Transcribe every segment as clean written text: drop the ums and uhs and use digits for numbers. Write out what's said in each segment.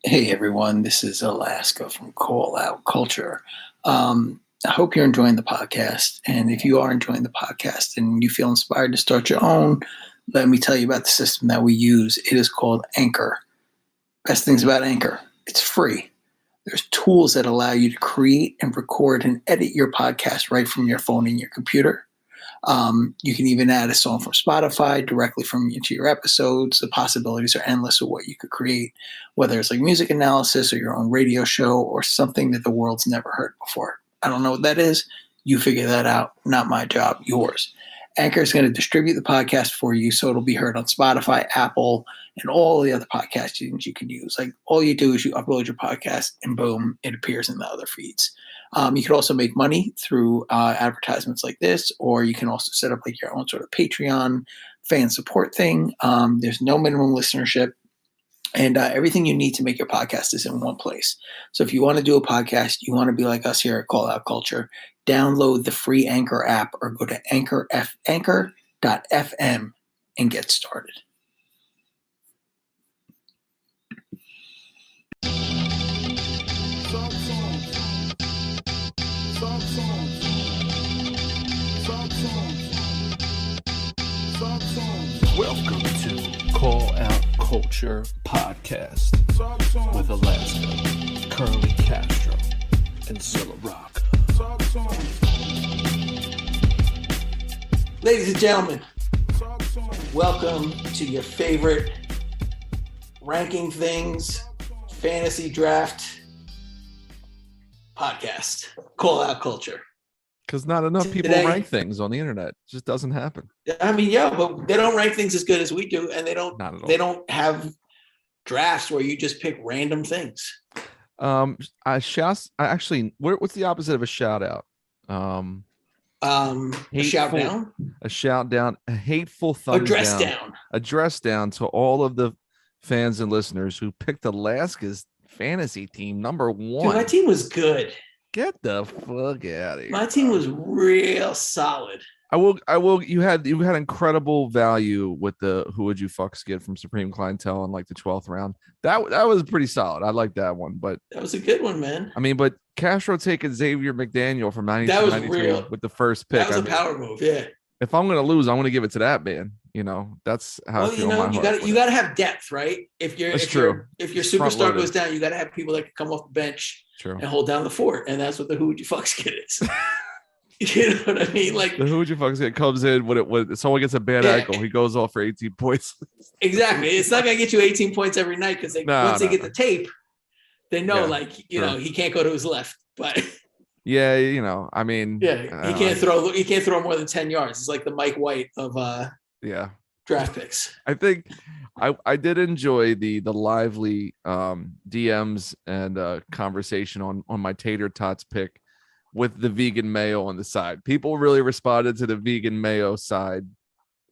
Hey everyone, this is Alaska from Call Out Culture. I hope you're enjoying the podcast. And if you are enjoying the podcast and you feel inspired to start your own, let me tell you about the system that we use. It is called Anchor. Best things about Anchor, it's free. There's tools that allow you to create and record and edit your podcast right from your phone and your computer. You can even add a song from Spotify directly into your episodes. The possibilities are endless of what you could create, whether it's like music analysis or your own radio show or something that the world's never heard before. I don't know what that is. You figure that out. Not my job, yours. Anchor is going to distribute the podcast for you so it'll be heard on Spotify, Apple, and all the other podcast you can use. Like all you do is you upload your podcast and boom, it appears in the other feeds. You can also make money through advertisements like this, or you can also set up like your own sort of Patreon fan support thing. There's no minimum listenership, and everything you need to make your podcast is in one place. So if you want to do a podcast, you want to be like us here at Call Out Culture, download the free Anchor app or go to anchor.fm and get started. Welcome to Call Out Culture Podcast with Alaska, Curly Castro, and Zilla Rock. Ladies and gentlemen, welcome to your favorite ranking things fantasy draft podcast, Call Out Culture. Because not enough people rank things on the internet. It just doesn't happen. I mean, yeah, but they don't rank things as good as we do, and they don't have drafts where you just pick random things. What's the opposite of a shout out? A shout down? A shout down, a hateful thumbs down. A dress down to all of the fans and listeners who picked Alaska's fantasy team number one. Dude, my team was good. Get the fuck out of here. My team was real solid. I will. You had incredible value with the who would you fuck skid from Supreme Clientele in like the 12th round. That was pretty solid. I like that one, but that was a good one, man. I mean, but Castro taking Xavier McDaniel from 92 that was 93 real. with the first pick. That was a power move, yeah. If I'm gonna lose, I'm gonna give it to that man. You know, that's how I feel. You gotta have depth, right? If your superstar goes down, you gotta have people that can come off the bench and hold down the fort, and that's what the who would you fuck skid is. You know what I mean? Like the who would you fuck skid comes in when someone gets a bad ankle, he goes off for 18 points. Exactly. It's not gonna get you 18 points every night because once they get the tape, they know he can't go to his left. But yeah, I mean, he can't throw more than 10 yards. It's like the Mike White of draft picks. I think I did enjoy the lively DMs and conversation on my tater tots pick with the vegan mayo on the side. People really responded to the vegan mayo side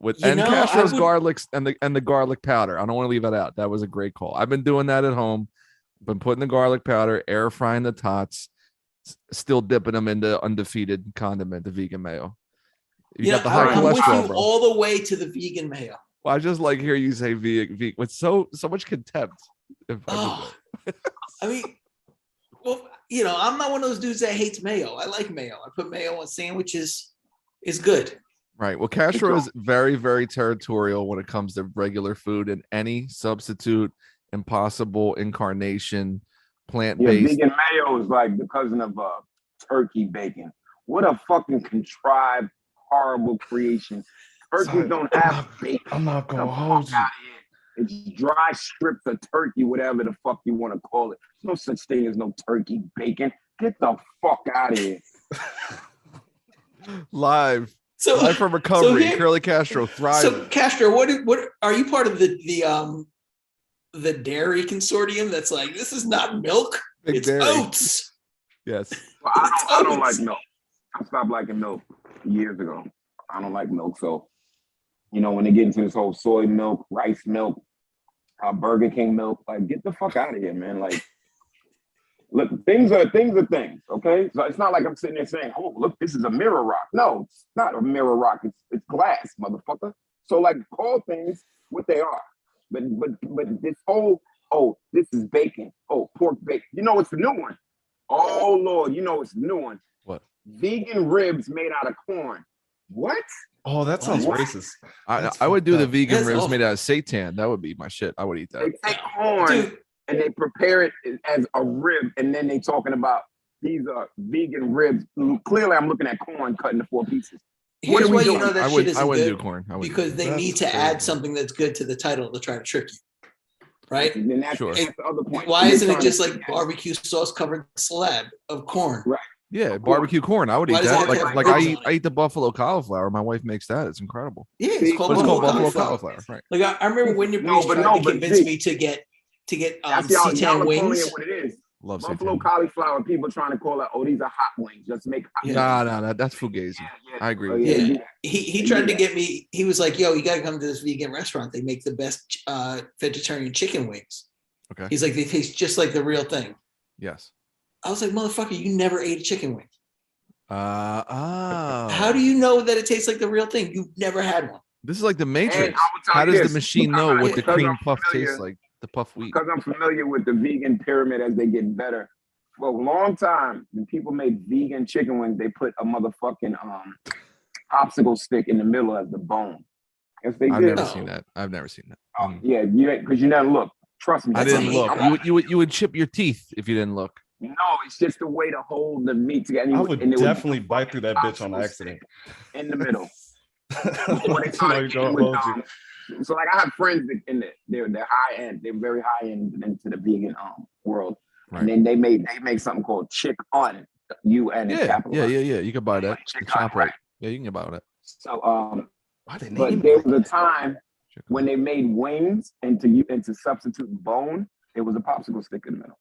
Castro's garlic and the garlic powder. I don't want to leave that out. That was a great call. I've been doing that at home. Been putting the garlic powder, air frying the tots, still dipping them into undefeated condiment, the vegan mayo. You got the high cholesterol, with you bro. All the way to the vegan mayo. Well, I just like hear you say vegan with so much contempt. I mean, well, I'm not one of those dudes that hates mayo. I like mayo. I put mayo on sandwiches. It's good. Right. Well, Castro is very, very territorial when it comes to regular food, and any substitute, impossible incarnation, plant-based. Vegan mayo is like the cousin of turkey bacon. What a fucking contrived, horrible creation. Turkeys don't have bacon. I'm not gonna hold you. It's dry strips of turkey, whatever the fuck you want to call it. There's no such thing as no turkey bacon. Get the fuck out of here. Live from recovery, Curly Castro thriving. So Castro, what are you part of the dairy consortium that's like, this is not milk, it's dairy. Oats. Yes. Well, I don't like milk. I stopped liking milk years ago. I don't like milk. So, when they get into this whole soy milk, rice milk, Burger King milk, like, get the fuck out of here, man. Like, look, things are things, okay? So it's not like I'm sitting there saying, oh, look, this is a mirror rock. No, it's not a mirror rock. It's glass, motherfucker. So, like, call things what they are. But this whole Oh, this is bacon. Oh, pork bacon. You know it's the new one. Oh Lord, you know it's the new one. What? Vegan ribs made out of corn. What? Oh, that sounds What? racist. I would do the vegan That's ribs awful. made out of seitan. That would be my shit. I would eat that. They take corn Dude. and they prepare it as a rib, and then they talking about these are vegan ribs. Clearly, I'm looking at corn cut into 4 pieces. What Here's are we why you doing? know that I shit wouldn't isn't do good corn. I wouldn't because do they That's need to crazy. add something that's good to the title to try to trick you, right? And then that's, Sure. that's the other point. Why They're isn't it trying just to- like barbecue sauce covered slab of corn? Right. Yeah, barbecue corn. I would Why eat does it that. have to Like have like herbs on it? I eat the buffalo cauliflower. My wife makes that. It's incredible. Yeah, it's called, But it's called buffalo cauliflower. cauliflower, right? Like I remember when your No, Breeze but tried no, to but convince see, me to get That's y'all are seitan calling wings. it what it is. Love Buffalo seitan. cauliflower. People trying to call it, oh, these are hot wings. Just make hot Yeah. wings. No, that's fugazi. Yeah. I agree Oh, with yeah, you. they Yeah. do that. He They tried do to that. get me. He was like, "Yo, you gotta come to this vegan restaurant. They make the best vegetarian chicken wings." Okay. He's like, "They taste just like the real thing." Yes. I was like, "Motherfucker, you never ate a chicken wing. Oh. How do you know that it tastes like the real thing? You've never had one." This is like the And Matrix. I will tell How you does this, the machine because know I- what the because cream I'm puff familiar- tastes like? The puff wheat. Because I'm familiar with the vegan pyramid as they get better. For a long time, when people made vegan chicken wings, they put a motherfucking popsicle stick in the middle as the bone. Yes, they I've did. never seen that. I've never seen that. Yeah, because you never look. Trust me. I That's didn't illegal. look. You would chip your teeth if you didn't look. No, it's just a way to hold the meat together. I would And it definitely bite through that bitch on popsicle accident. stick in the middle. You When they know, started you don't getting hold with, you. so like I have friends that they're high end, they're very high end into the vegan world. Right. And then they make something called chick on UN and Yeah. capital. You could buy that. Like The chicken, chop right. right. Yeah, you can buy that. So Why they but name there it? was a time when they made wings and to substitute bone, it was a popsicle stick in the middle.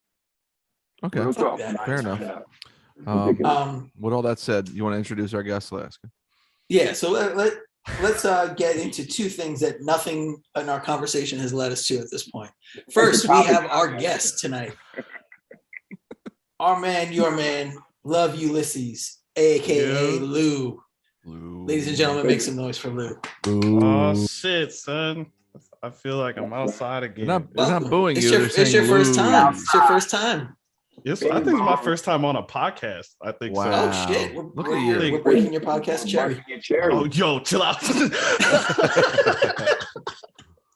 Okay. Real talk. Yeah, fair enough. Yeah. Um, with all that said, you want to introduce our guest, Alaska? Yeah, so let's get into 2 things that nothing in our conversation has led us to at this point. First, we have our guest tonight. Our man, your man, Love Ulysses, aka Yeah. Lou. Ladies and gentlemen, make some noise for Lou. Oh shit, son. I feel like I'm outside again. They're not booing It's you. your, they're it's your saying first Lou. time. It's your first time. Yes, I think it's my first time on a podcast. I think Wow. Oh shit! We're, Look at we're, you. we're breaking your podcast cherry. Your so. cherry. Oh, yo, chill out.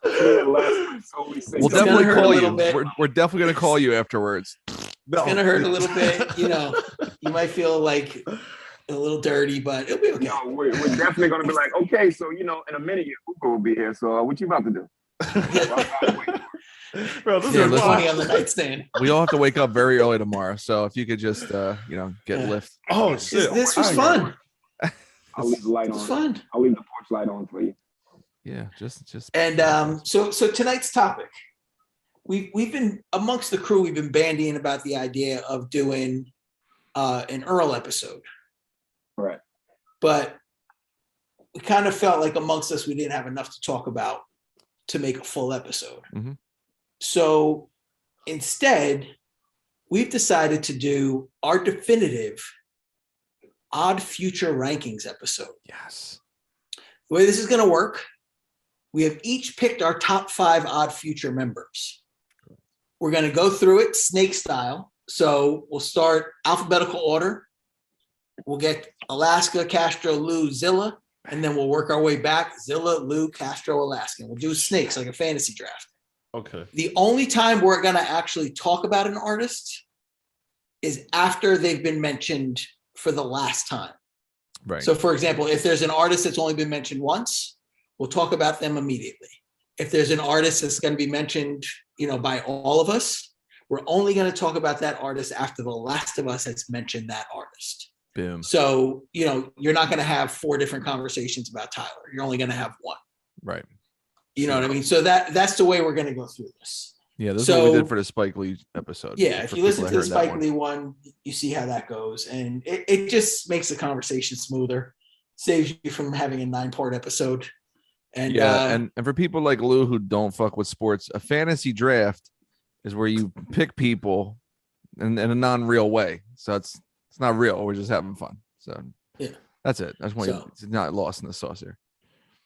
We'll It's gonna definitely hurt a call little you. bit. We're definitely gonna call you afterwards. It's gonna hurt a little bit. You know, you might feel like a little dirty, but it'll be okay. No, we're definitely gonna be like, okay, so in a minute your Uber will be here. So what you about to do? Bro, this Yeah, is listen. Money wild. on the nightstand. We all have to wake up very early tomorrow. So if you could just get Yeah. lift. Oh shit. This was I ain't fun. I'll leave the light It was on. fun. I'll leave the porch light on for you. Yeah, just And so tonight's topic, we've been amongst the crew. We've been bandying about the idea of doing an Earl episode, Right. but we kind of felt like amongst us we didn't have enough to talk about to make a full episode. Mhm. So instead, we've decided to do our definitive Odd Future Rankings episode. yes. The way this is going to work, we have each picked our top 5 Odd Future members. We're going to go through it snake style. So we'll start alphabetical order. We'll get Alaska, Castro, Lou, Zilla, and then we'll work our way back. Zilla, Lou, Castro, Alaska. We'll do snakes like a fantasy draft. Okay. The only time we're going to actually talk about an artist is after they've been mentioned for the last time. Right. So, for example, if there's an artist that's only been mentioned once, we'll talk about them immediately. If there's an artist that's going to be mentioned, by all of us, we're only going to talk about that artist after the last of us has mentioned that artist. Boom. So, you're not going to have 4 different conversations about Tyler. You're only going to have one. Right. You know what I mean? So that's the way we're going to go through this. Yeah, this is what we So- did for the Spike Lee episode. Yeah, for if you listen people to the that heard that Spike Lee one, you see how that goes. And it just makes the conversation smoother, saves you from having a 9-part episode. And Yeah, and for people like Lou who don't fuck with sports, a fantasy draft is where you pick people in a non-real way. So it's not real. We're just having fun. So Yeah. That's it. I just want you So- it's not lost in the sauce here.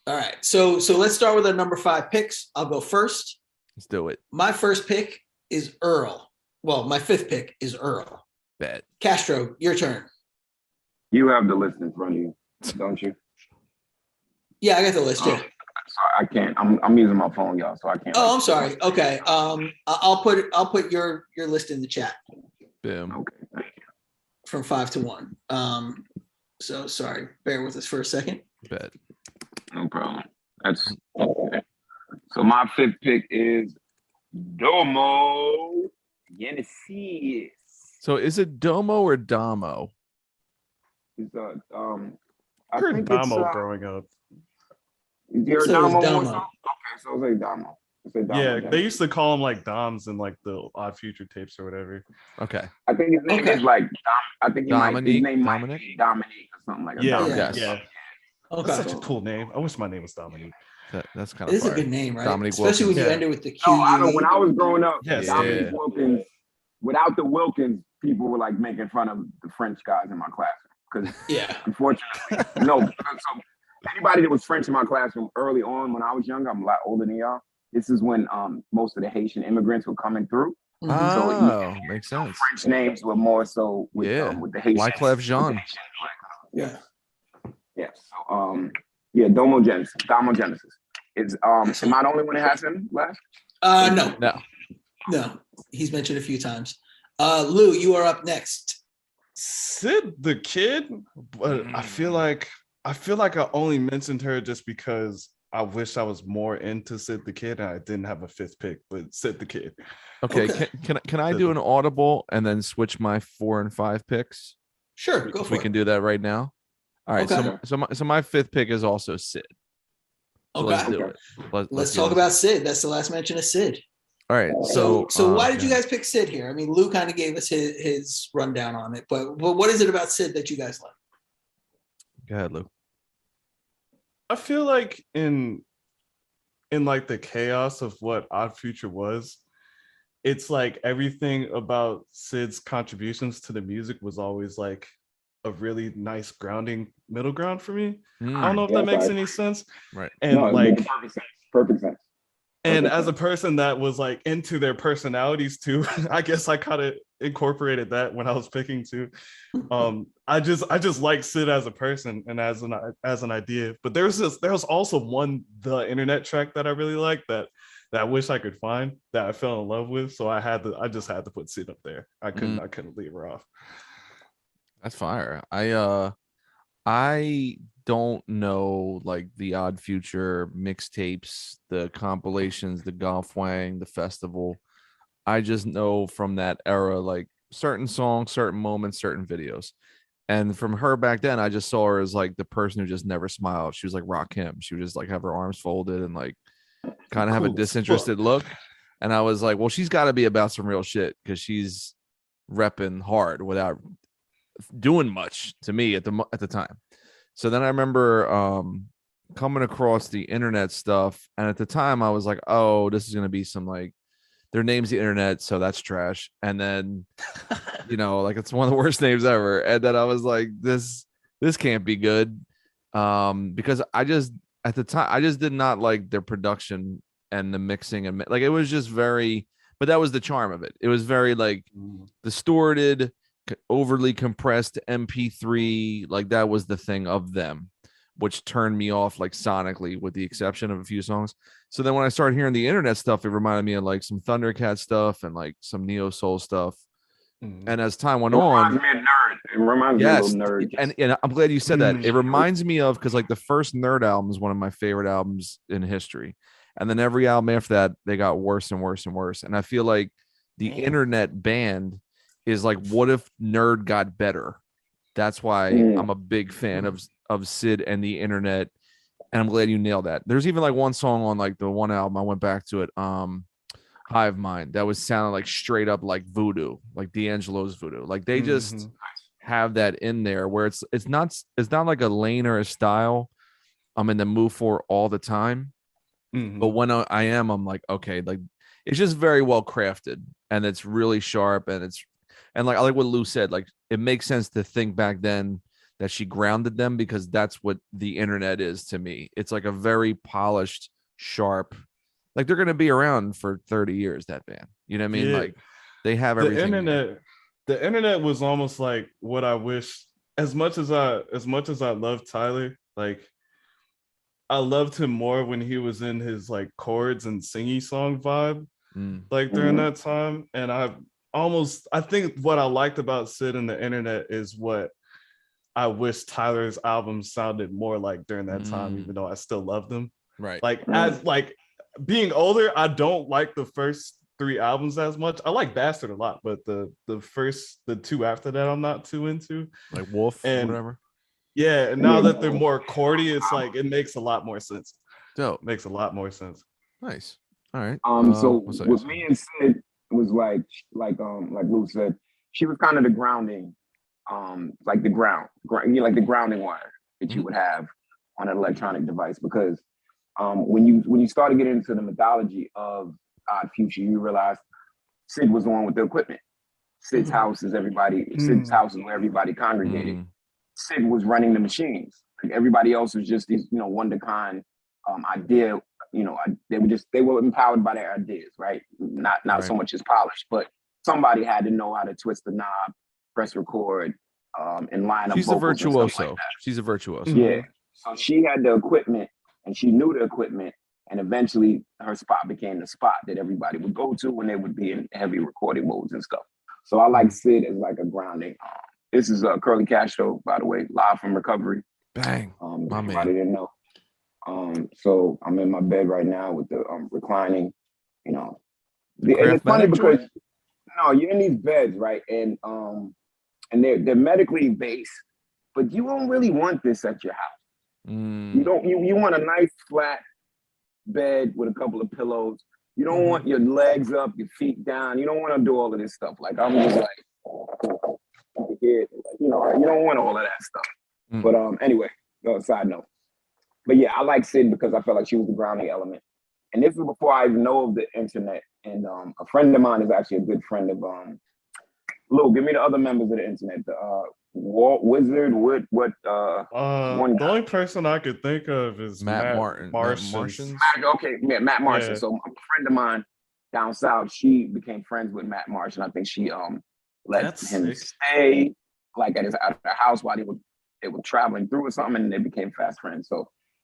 all right. So let's start with our number 5 picks. I'll go first. Let's do it. My first pick is Earl. Well, my fifth pick is Earl. Bet. Castro, your turn. You have the list in front of you, don't you? Yeah, I got the list. Yeah. Sorry, I can't. I'm using my phone, y'all, so I can't. Oh, I'm sorry. Okay. I'll put your list in the chat. Boom. Okay, thank you. From 5 to 1. So sorry. Bear with us for a second. Bet. No problem. That's okay. So my fifth pick is Domo. Ulysses. So is it Domo or Domo? It's I heard Domo growing up. Is So Domo it's more Domo. so? Okay, so it's like Domo. It's like Domo. Yeah, Domo. they used to call him like Doms in like the Odd Future tapes or whatever. Okay. I think his name is like I think his Dominique? name might Dominic? be Dominique or something like that. Yeah, Dominique. Yes. yeah. Okay. That's such a cool name. I wish my name was Dominique. That's kind It of is a good name, right? Dominique Especially when you Wilkins. end it with the Q. No, I know when I was growing up, Yes. Dominique Yeah. Wilkins, without the Wilkins, people were like making fun of the French guys in my classroom. Because Yeah. unfortunately, no. So anybody that was French in my classroom early on when I was younger, I'm a lot older than y'all. This is when most of the Haitian immigrants were coming through. Oh, makes sense. French names were more so with the Haitian. Wyclef Jean. Yeah. Yeah. So Domo Genesis. Is am I the only one that has him last? No. He's mentioned a few times. Lou, you are up next. Sid the Kid, but I feel like I only mentioned her just because I wish I was more into Sid the Kid and I didn't have a fifth pick, but Sid the Kid. Okay. Can I do an audible and then switch my 4 and 5 picks? Sure, go for We it. can do that right now. All right. Okay. So my fifth pick is also Sid. So Okay. let's do it. Let's talk about Sid. That's the last mention of Sid. All right. So why did you guys pick Sid here? I mean, Lou kind of gave us his rundown on it, but what is it about Sid that you guys like? Go ahead, Lou. I feel like in like the chaos of what Odd Future was, it's like everything about Sid's contributions to the music was always like a really nice grounding middle ground for me. I don't know if that makes any sense. Right. And no, like perfect sense. And as a person that was like into their personalities too, I guess I kind of incorporated that when I was picking too. I just like Sid as a person and as an idea. But there was also the internet track that I really liked that I wish I could find that I fell in love with. So I just had to put Sid up there. I couldn't leave her off. That's fire. I don't know like the Odd Future mixtapes, the compilations, the Golf Wang, the festival. I just know from that era, like certain songs, certain moments, certain videos. And from her back then, I just saw her as like the person who just never smiled. She was like Rakim. She would just like have her arms folded and like kind of have a disinterested look. And I was like, well, she's got to be about some real shit because she's repping hard without doing much to me at the time. So then I remember coming across the internet stuff, and at the time I was like, oh, this is gonna be some like their name's the internet, so that's trash. And then like it's one of the worst names ever. And then I was like, this can't be good. Because at the time I just did not like their production and the mixing and like it was just very, but that was the charm of it. It was very like distorted, overly compressed MP3, like that was the thing of them, which turned me off like sonically with the exception of a few songs. So then when I started hearing the internet stuff, it reminded me of like some Thundercat stuff and like some neo soul stuff. And as time went on, it reminds me of a nerd. And I'm glad you said that. It reminds me of because like the first Nerd album is one of my favorite albums in history, and then every album after that they got worse and worse and worse. And I feel like the internet band is like, what if Nerd got better? That's why I'm a big fan of Sid and the internet, and I'm glad you nailed that. There's even like one song on like the one album I went back to it, Hive Mind, that was sounding like straight up like voodoo, like D'Angelo's voodoo. Like they just have that in there where it's not like a lane or a style I'm in the mood for all the time. But when I am, I'm like, okay, like it's just very well crafted and it's really sharp and like I like what Lou said, like it makes sense to think back then that she grounded them because that's what the internet is to me. It's like a very polished, sharp like they're going to be around for 30 years. That band, you know what I mean? Yeah. Like they have The everything. the internet was almost like what I wish. As much as I love Tyler, like I loved him more when he was in his like chords and singy song vibe, like during that time. And I think what I liked about Sid and the internet is what I wish Tyler's albums sounded more like during that time, even though I still loved them. Right. Like as like being older, I don't like the first 3 albums as much. I like Bastard a lot, but the 2 after that I'm not too into. Like Wolf and whatever. Yeah, and now that they're more chordy, it's like it makes a lot more sense. Dope. Makes a lot more sense. Nice. All right. So with me and Sid, it was like Lou said, she was kind of the grounding, like the like the grounding wire that you would have on an electronic device. Because when you started getting into the mythology of Odd Future, you realize Sid was the one with the equipment. Sid's house is Sid's house is where everybody congregated. Sid was running the machines. Like everybody else was just these, one of a kind idea. They were empowered by their ideas, right? Not so much as polished, but somebody had to know how to twist the knob, press record, and line up. She's a virtuoso. Like she's a virtuoso. Yeah. So she had the equipment, and she knew the equipment, and eventually her spot became the spot that everybody would go to when they would be in heavy recording modes and stuff. So I like Sid as like a grounding. This is Curly Castro, by the way, live from recovery. Bang. My man. Everybody didn't know. So I'm in my bed right now with the reclining, and it's funny because you're in these beds, right? And they're medically based, but you don't really want this at your house. You want a nice flat bed with a couple of pillows. You don't want your legs up, your feet down. You don't want to do all of this stuff. Like I'm just like you don't want all of that stuff. But anyway, side note. But yeah, I like Sid because I felt like she was the grounding element. And this was before I even know of the internet. And a friend of mine is actually a good friend of Lou, give me the other members of the internet. The Walt Wizard, the only person I could think of is Matt Martin. Matt Martian. Matt Martian. Yeah. So a friend of mine down south, she became friends with Matt Martian. I think she let him stay like at her house while they were traveling through or something, and they became fast friends.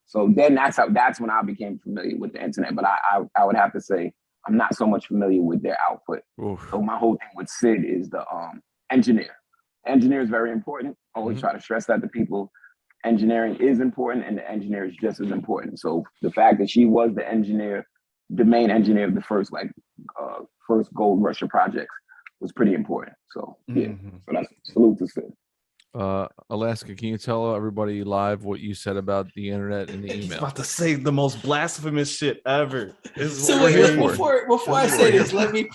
So then that's when I became familiar with the internet. But I would have to say I'm not so much familiar with their output. Oof. So my whole thing with Sid is the engineer. Engineer is very important. Always try to stress that to people. Engineering is important, and the engineer is just as important. So the fact that she was the engineer, the main engineer of the first Gold Rusher projects was pretty important. So yeah, so that's salute to Sid. Alaska, can you tell everybody live what you said about the internet in the email? He's about to say the most blasphemous shit ever. So wait, before I say this, let me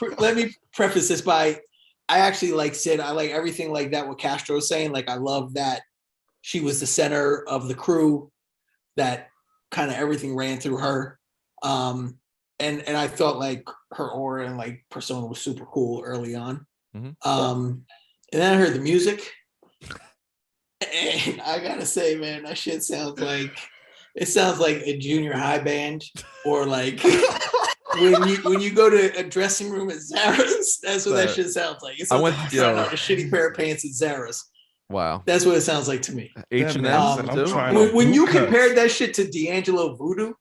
preface this by I actually like Sid. I like everything like that what Castro was saying. Like I love that she was the center of the crew, that kind of everything ran through her. And I felt like her aura and like persona was super cool early on. And then I heard the music. And I gotta say, man, that shit sounds like a junior high band, or like when you go to a dressing room at Zara's. That's what that shit sounds like. It sounds like a shitty pair of pants at Zara's. Wow, that's what it sounds like to me. H&M. When you compared that shit to D'Angelo Voodoo,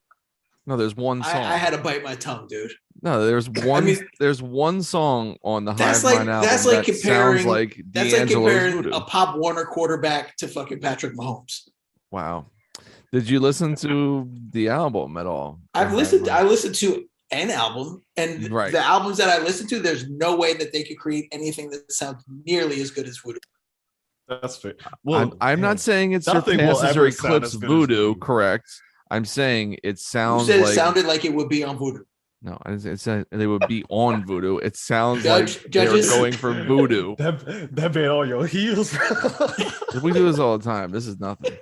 no, there's one song. I had to bite my tongue, dude. No, there's one. There's one song on the Hive Mind album that's like comparing, sounds like that's like comparing Voodoo. A Pop Warner quarterback to fucking Patrick Mahomes. Wow. Did you listen to the album at all? I listened to an album, and the albums that I listened to, there's no way that they could create anything that sounds nearly as good as Voodoo. That's fair. Well, I'm not saying it surpasses or eclipses Voodoo, correct? I'm saying it sounds like it sounded like it would be on Voodoo. No, it said they would be on Voodoo. It sounds like they're going for Voodoo. That been on your heels. We do this all the time. This is nothing.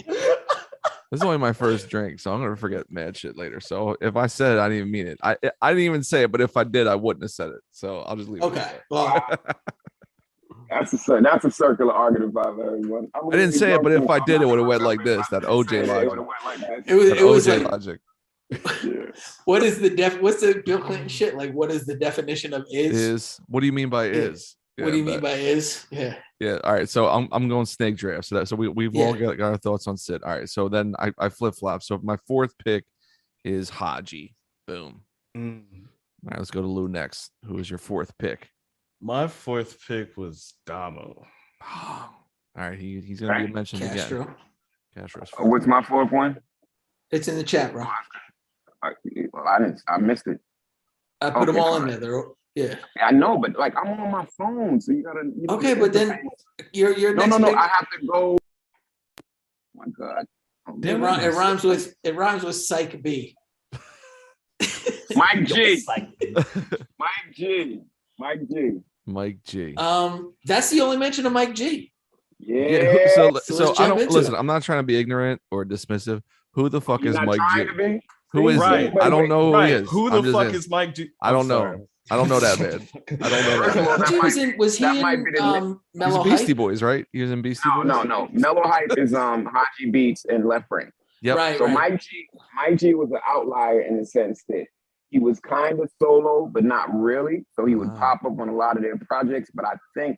This is only my first drink, so I'm gonna forget mad shit later. So if I said it, I didn't even mean it. I didn't even say it, but if I did, I wouldn't have said it. So I'll just leave it. Okay. Well, that's a circular argument I've heard. I didn't say it, but if I did, it would have went like this. That OJ logic. It was OJ like, logic. What is the what's the Bill Clinton shit? Like, what is the definition of is? Is what do you mean by is? What do you mean by is? Yeah. Yeah. All right. So I'm going snake draft. So we've all got our thoughts on Sid. All right. So then I flip flop. So my fourth pick is Haji. Boom. All right. Let's go to Lou next. Who is your fourth pick? My fourth pick was Domo. All right. He's gonna be mentioned Castro. again. Castro's What's my fourth one? It's in the chat, bro. I missed it. I put them all in there. Yeah. I know, but like I'm on my phone, so you gotta. Okay, but then your next. No. Pick, I have to go. Oh my God. It rhymes with Psych B. Mike G. Mike G. That's the only mention of Mike G. Yeah. So I don't listen. I'm not trying to be ignorant or dismissive. Who the fuck is Mike G? Who is right? I don't know who he is. Who the fuck is Mike G? I don't know. I don't know that man. I don't know that. Mike G was he in Mellow He's Beastie Hype? Boys, right? He was in Beastie Boys. No. Mellow Hype is Haji Beats and Left Brain. Yep. Right. So Mike G was an outlier in the sense that he was kind of solo, but not really. So he would pop up on a lot of their projects, but I think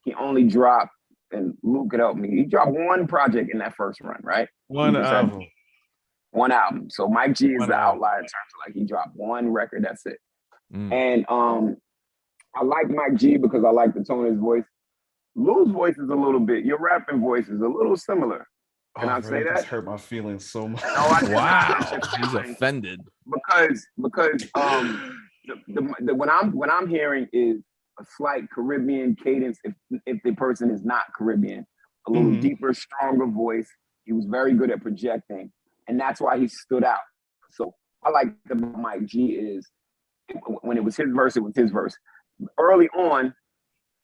he only dropped, and Luke could help me, he dropped one project in that first run, right? One album. One album. So Mike G is the outlier in terms of like he dropped one record, that's it. And I like Mike G because I like the tone of his voice. Lou's voice is a little bit, your rapping voice is a little similar. Can I say that? That's hurt my feelings so much. No, Wow, he's offended. Because what I'm hearing is a slight Caribbean cadence if the person is not Caribbean, a little deeper, stronger voice. He was very good at projecting, and that's why he stood out. So I like the Mike G is when it was his verse, it was his verse. Early on,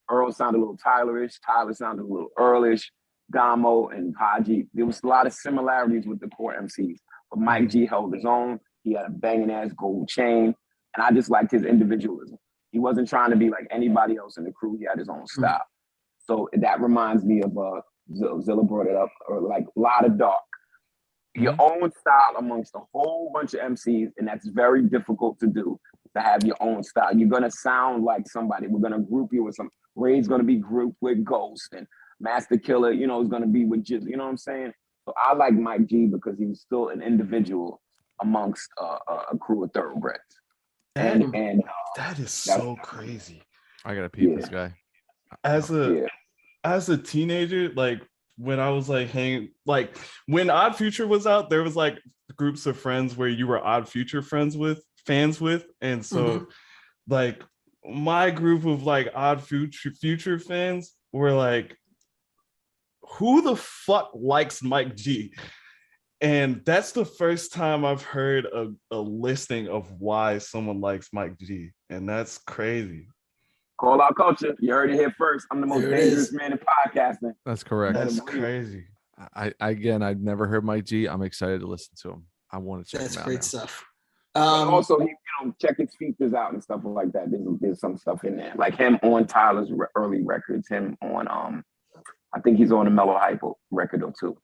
Earl sounded a little Tylerish, Tyler sounded a little Earlish, Domo and Haji. There was a lot of similarities with the core MCs, but Mike G held his own. He had a banging ass gold chain, and I just liked his individualism. He wasn't trying to be like anybody else in the crew. He had his own style. So that reminds me of Zilla brought it up, or like Lotta Dark. Your own style amongst a whole bunch of MCs, and that's very difficult to do, to have your own style. You're gonna sound like somebody. We're gonna group you with some. Ray's gonna be grouped with Ghost, and Master Killer, is gonna be with Jizz. You know what I'm saying? So I like Mike G because he was still an individual amongst a crew of thoroughbreds. And that is so crazy. I gotta peep this guy. As a teenager, like when I was like hanging, like when Odd Future was out, there was like groups of friends where you were Odd Future fans with, and so like my group of like Odd Future fans were like, who the fuck likes Mike G? And that's the first time I've heard a listing of why someone likes Mike G, and that's crazy. Call out culture. You heard it here first. I'm the most dangerous man in podcasting. That's correct. That's crazy. I've never heard Mike G. I'm excited to listen to him. I want to check him out. That's great stuff. Also, check his features out and stuff like that. There's some stuff in there, like him on Tyler's early records. Him on I think he's on a Mellow Hype record or two.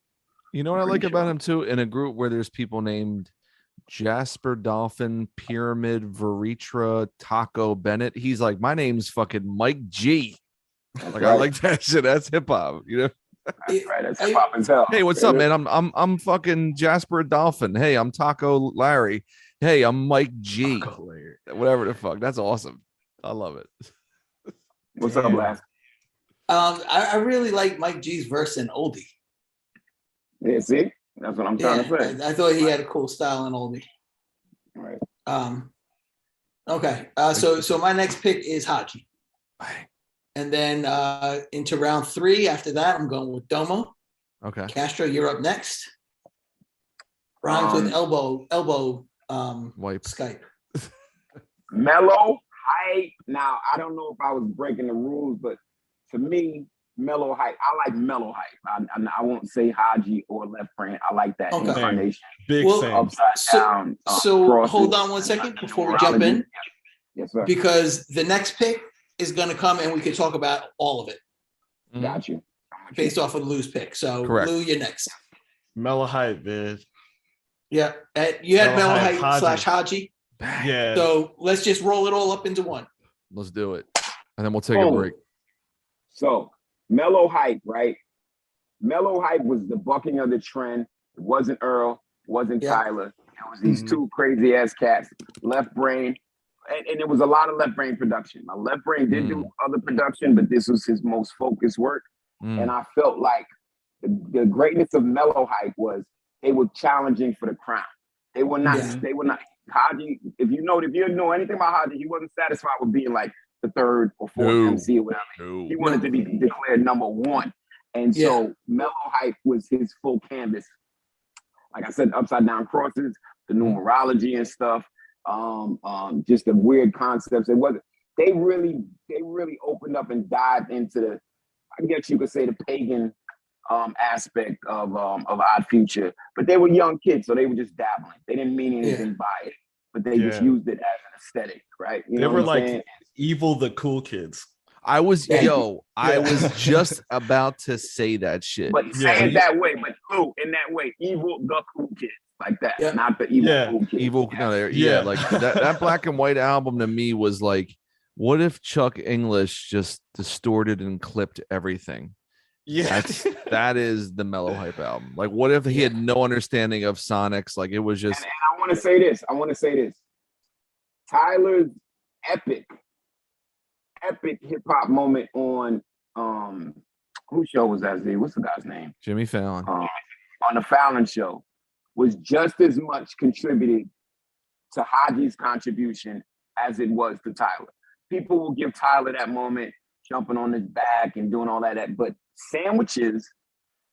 You know what I like about him too? In a group where there's people named Jasper Dolphin, Pyramid, Veritra, Taco Bennett. He's like, my name's fucking Mike G. Like, I like that shit. That's hip hop, That's right. That's hip hop as hell. Hey, what's up, man? I'm fucking Jasper Dolphin. Hey, I'm Taco Larry. Hey, I'm Mike G. Whatever the fuck. That's awesome. I love it. What's up, Last? I really like Mike G's verse in Oldie. Yeah, see? That's what I'm trying to say. I thought he had a cool style in Oldie. Right. Okay. So my next pick is Haji. And then into round 3 after that, I'm going with Domo. Okay. Castro, you're up next. Rhymes with elbow wipe. Skype. Mellow Hype. Now, I don't know if I was breaking the rules, but to me, Mellow Hype. I like Mellow Hype. I won't say Haji or Left Brain. I like that incarnation. Big upside down. So hold on one second before we jump in. Yes, sir. Because the next pick is going to come and we can talk about all of it. Got you. Based off of Lou's pick. So correct. Lou, you're next. Mellow Hype, man. Yeah. You had Mellow Mellow Hype, Hype slash Haji. Yeah. So let's just roll it all up into one. Let's do it. And then we'll take a break. So Mellow Hype, right? Mellow Hype was the bucking of the trend. It wasn't Earl, wasn't Tyler. It was these two crazy ass cats, Left Brain. And it was a lot of Left Brain production. Now, Left Brain did do other production, but this was his most focused work. And I felt like the greatness of Mellow Hype was they were challenging for the crown. They were not, Haji, if you know anything about Haji, he wasn't satisfied with being like the third or fourth MC or whatever. He wanted to be declared number one. And so Mellow Hype was his full canvas. Like I said, upside down crosses, the numerology and stuff, just the weird concepts. They really opened up and dived into the, I guess you could say, the pagan aspect of Odd Future. But they were young kids, so they were just dabbling. They didn't mean anything by it, but they just used it as an aesthetic, right? They were like Evil the Cool Kids. I was just about to say that shit. But say it that way, but in that way, Evil the Cool Kids, like that, not the Evil Cool Kids. Evil, like that Black and White album to me was like, what if Chuck English just distorted and clipped everything? Yeah, that is the Mellow Hype album. Like, what if he had no understanding of sonics? Like, it was just. And I want to say this. Tyler's epic hip hop moment on whose show was that? What's the guy's name? Jimmy Fallon. On the Fallon show was just as much contributed to Haji's contribution as it was to Tyler. People will give Tyler that moment, jumping on his back and doing all that, but Sandwiches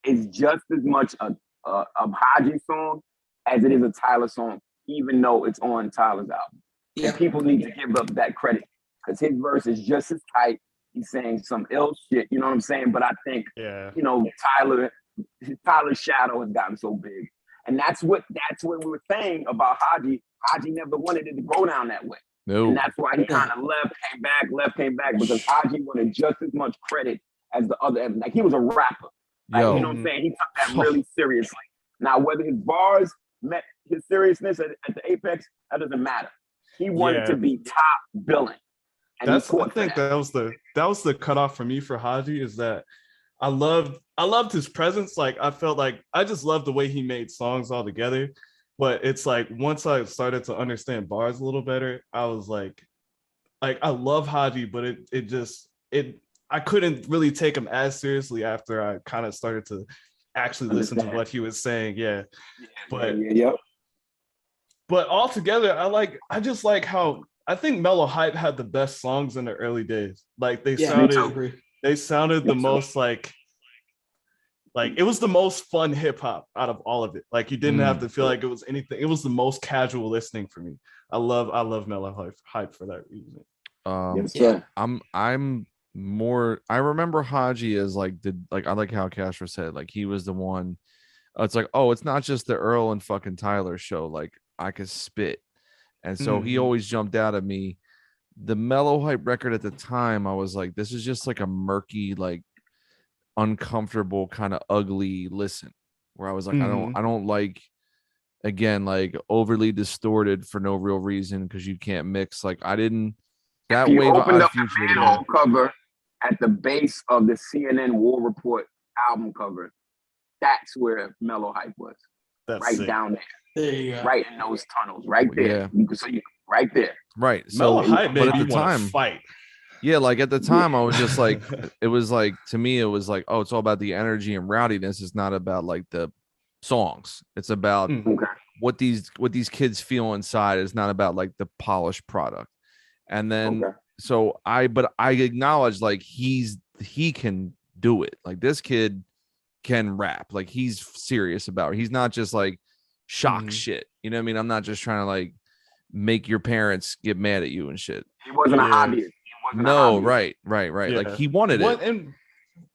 is just as much a Haji song as it is a Tyler song, even though it's on Tyler's album. And people need to give up that credit, because his verse is just as tight. He's saying some ill shit, you know what I'm saying? But I think, Tyler's shadow has gotten so big. And that's what we were saying about Haji. Haji never wanted it to go down that way. No. And that's why he kind of left, came back, because Haji wanted just as much credit as the other. Like, he was a rapper. Like, you know what I'm saying? He took that really seriously. Now, whether his bars met his seriousness at the apex, that doesn't matter. He wanted to be top billing. And I think that was the cutoff for me for Haji, is that I loved his presence. Like, I felt like I just loved the way he made songs all together. But it's like, once I started to understand bars a little better, I was like I love Haji, but I couldn't really take him as seriously after I kind of started to actually listen to what he was saying. But altogether, I just like how I think Mellow Hype had the best songs in the early days. Like, they sounded the most like it was the most fun hip hop out of all of it. Like, you didn't have to feel like it was anything. It was the most casual listening for me. I love Mellow Hype for that reason. I'm more. I remember Haji as I like how Castro said, like, he was the one. It's like, oh, it's not just the Earl and fucking Tyler show. Like, I could spit, and so he always jumped out at me. The Mellow Hype record at the time, I was like, this is just like a murky, like, uncomfortable, kind of ugly listen, where I was like, I don't like, again, like, overly distorted for no real reason, because you can't mix. Like, I didn't. That if you wave opened of up the manhole cover at the base of the CNN War Report album cover, that's where Mellow Hype was. That's right sick. Down there. Right in those tunnels, right there. You can see right there. Right. Mellow Hype, but at the time, fight. Yeah, like, at the time, I was just like, it was like, to me, it was like, oh, it's all about the energy and rowdiness. It's not about, like, the songs. It's about what these kids feel inside. It's not about, like, the polished product. And then so I acknowledge, like, he can do it. Like, this kid can rap. Like, he's serious about it. He's not just like shock shit. You know what I mean? I'm not just trying to, like, make your parents get mad at you and shit. He wasn't a hobbyist. No, right. Like, he wanted it.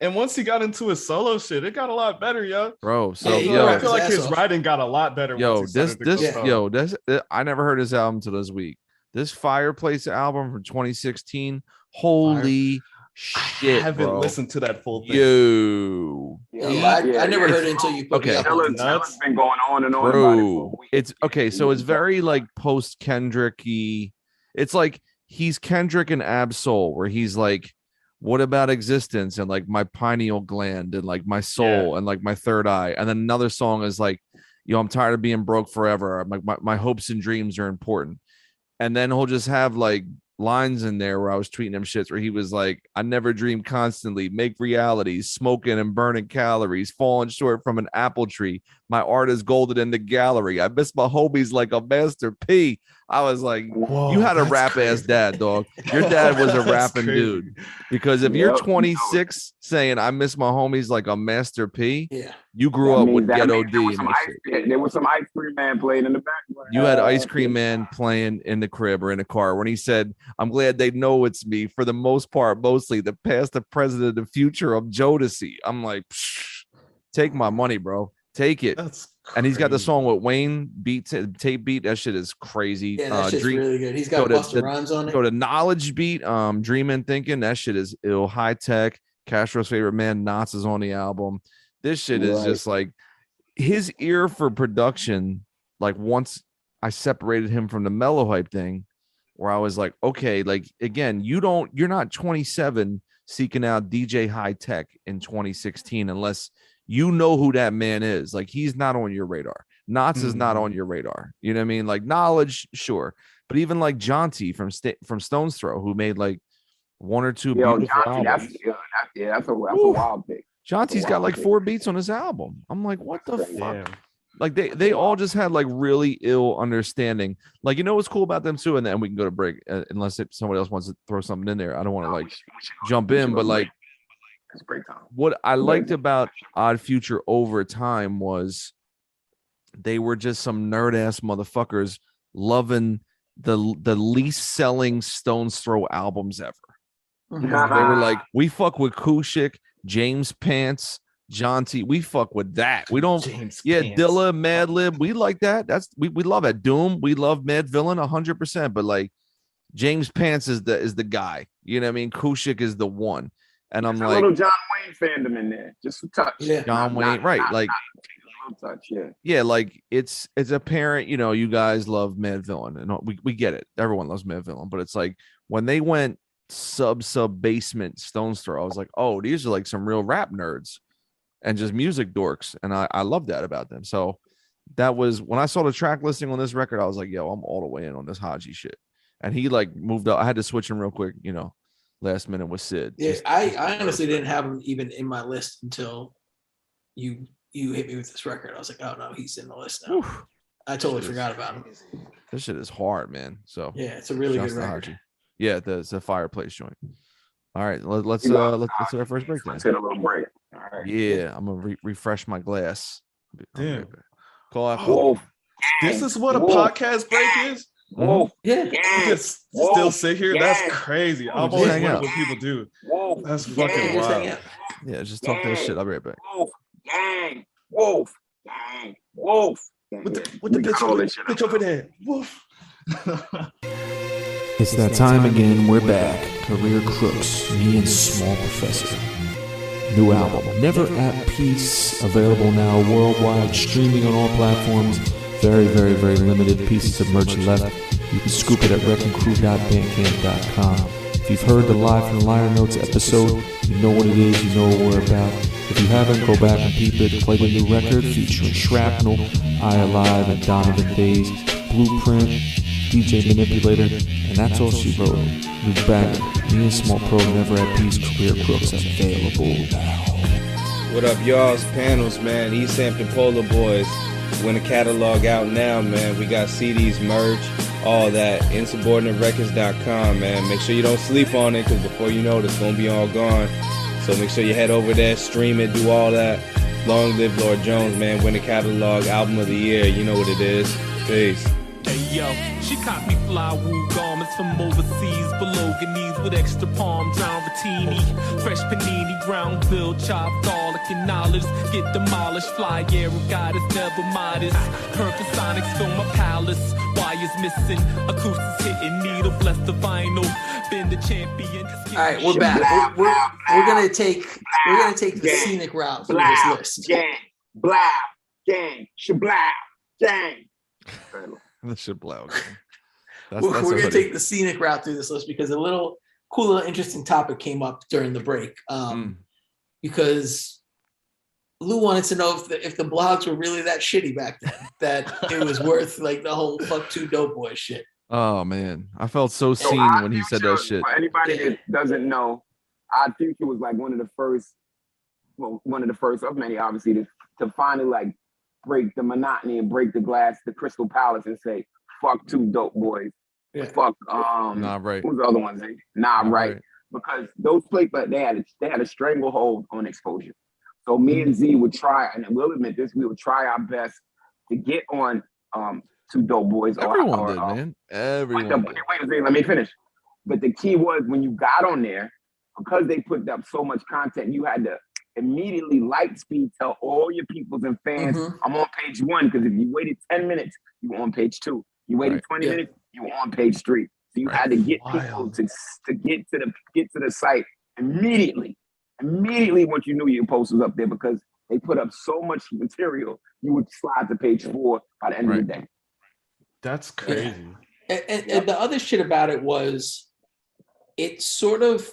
And once he got into his solo shit, it got a lot better, yo. Bro, so I feel like his writing got a lot better. I never heard his album till this week. This Fireplace album from 2016, holy shit, haven't bro. listened to that full thing. Yo. I never heard it until you put Okay. me up on Dilla's been going on and on about it Bro, for a week. it's okay. So it's very like post Kendrick-y. It's like he's Kendrick and Ab-Soul, where he's like, what about existence and like my pineal gland and like my soul and like my third eye. And then another song is like, yo, I'm tired of being broke forever. I'm like, my hopes and dreams are important. And then he'll just have like lines in there where I was tweeting him shits where he was like, I never dream constantly, make realities, smoking and burning calories, falling short from an apple tree. My art is golden in the gallery. I miss my homies like a Master P. I was like, Whoa, you had a that's rap crazy. ass dad, dog. Your dad was a That's rapping crazy. dude. Because if you're 26 saying I miss my homies like a Master P, you grew up with Ghetto D and that shit. There was some Ice Cream Man playing in the background. You had Ice Cream Man playing in the crib or in the car when he said, I'm glad they know it's me. For the most part, mostly the past, the present, the future of Jodeci. I'm like, take my money, bro. Take it. That's and he's got the crazy. song with Wayne tape beat. That shit is crazy. Yeah, that shit's really good. He's got Busta Rhymes on it. Go to Knowledge beat. Dreaming Thinking. That shit is ill. High Tech. Castro's Favorite Man. Knots is on the album. This shit is just like his ear for production. Like once I separated him from the mellow hype thing, where I was like, okay, like again, you're not 27 seeking out DJ High Tech in 2016 unless you know who that man is. Like he's not on your radar. Knots is not on your radar. You know what I mean? Like Knowledge, sure, but even like Jonty from Stone's Throw, who made like one or two beautiful albums. That's a wild pick. Jonty's got like 4 beats on his album. I'm like, what the fuck? Like they all just had like really ill understanding. Like, you know what's cool about them too? And then we can go to break unless somebody else wants to throw something in there. I don't want to like jump in, but like it's a great time. What I liked about Odd Future over time was they were just some nerd ass motherfuckers loving the least selling Stone's Throw albums ever. They were like, we fuck with Kushik, James Pants, John T. We fuck with that. We don't. James Pants. Dilla, Madlib. We like that. That's we love it. Doom. We love Mad Villain 100%. But like James Pants is the guy. You know what I mean? Kushik is the one. And I'm There's like, a little John Wayne fandom in there, just a touch. Yeah, John Wayne, right? Like, a little touch, yeah. Like it's apparent. You know, you guys love Mad Villain, and we get it. Everyone loves Mad Villain, but it's like when they went sub basement Stone's Throw, I was like, oh, these are like some real rap nerds and just music dorks, and I love that about them. So that was when I saw the track listing on this record, I was like, yo, I'm all the way in on this Haji shit. And he like moved up. I had to switch him real quick, you know. Last minute with Sid. Yeah, I honestly didn't have him even in my list until you hit me with this record. I was like, oh no, he's in the list now. Whew. I totally forgot about him. This shit is hard, man. So yeah, it's a really good record. Yeah, it's a Fireplace joint. All right, let's do our first break then. Let's hit a little break. All right. Yeah, I'm gonna refresh my glass. Damn. Call out. This is what a podcast break is. Whoa. Yeah. You just still sit here. That's crazy. I've always wondered what people do. Whoa. That's fucking wild. Yeah, just talk that shit. I'll be right back. Wolf. Gang. Wolf. Gang. Wolf. With the bitch over there. Wolf. It's that time again. We're back. Career Crooks. Me and Small Professor. New album. Never at Peace. Available now worldwide. Streaming on all platforms. Very, very, very limited pieces of merch left. You can scoop it at wreckingcrew.bandcamp.com. If you've heard the Live from the Liner Notes episode, you know what it is, you know what we're about. If you haven't, go back and peep it. Play the new record featuring Shrapnel, I Alive, and Donovan Days, Blueprint, DJ Manipulator, and that's all she wrote. New banger. Me and Small Pro, Never at Peace, Career Crooks, available now. What up, y'all? It's Panels, man. East Hampton Polar Boys. When the catalog out now, man. We got CDs, merch, all that. Insubordinaterecords.com, man. Make sure you don't sleep on it, because before you know it, it's going to be all gone. So make sure you head over there, stream it, do all that. Long live Lord Jones, man. Win the catalog, album of the year. You know what it is. Peace. Hey yo, she caught me fly woo garments from overseas, below knees with extra palm, drown rotini, fresh panini, ground bill, chopped garlic and olives, get demolished, fly arrow goddess, never modest, perfect sonics fill my palace, wires missing, acoustics hitting, needle bless the vinyl, been the champion. All right, we're back. We're gonna take the scenic route through this list. Gang, blah, gang, shablow, gang. The shablow. We're gonna take the scenic route through this list because a cool little interesting topic came up during the break. Because Lou wanted to know if the blogs were really that shitty back then, that it was worth like the whole "fuck two dope boy" shit. Oh man, I felt so seen when he said that shit. For anybody that doesn't know, Odd Future was like one of the first of many, obviously, to finally like break the monotony and break the glass, the Crystal Palace, and say "fuck two dope boys." Yeah. Fuck Nah, right. Who's the other ones? Nah, right. Because those plates, they had a stranglehold on exposure. So me and Z would try, and we'll admit this, we would try our best to get on Two Dope Boys. Everyone did, man. Everyone. Wait, let me finish. But the key was when you got on there, because they put up so much content, you had to immediately light speed tell all your peoples and fans, I'm on page 1, because if you waited 10 minutes, you were on page 2. You waited 20 minutes, you were on page 3. So you had to get people to get to the site immediately once you knew your post was up there, because they put up so much material, you would slide to page 4 by the end of the day. That's crazy. Yeah. And the other shit about it was, it sort of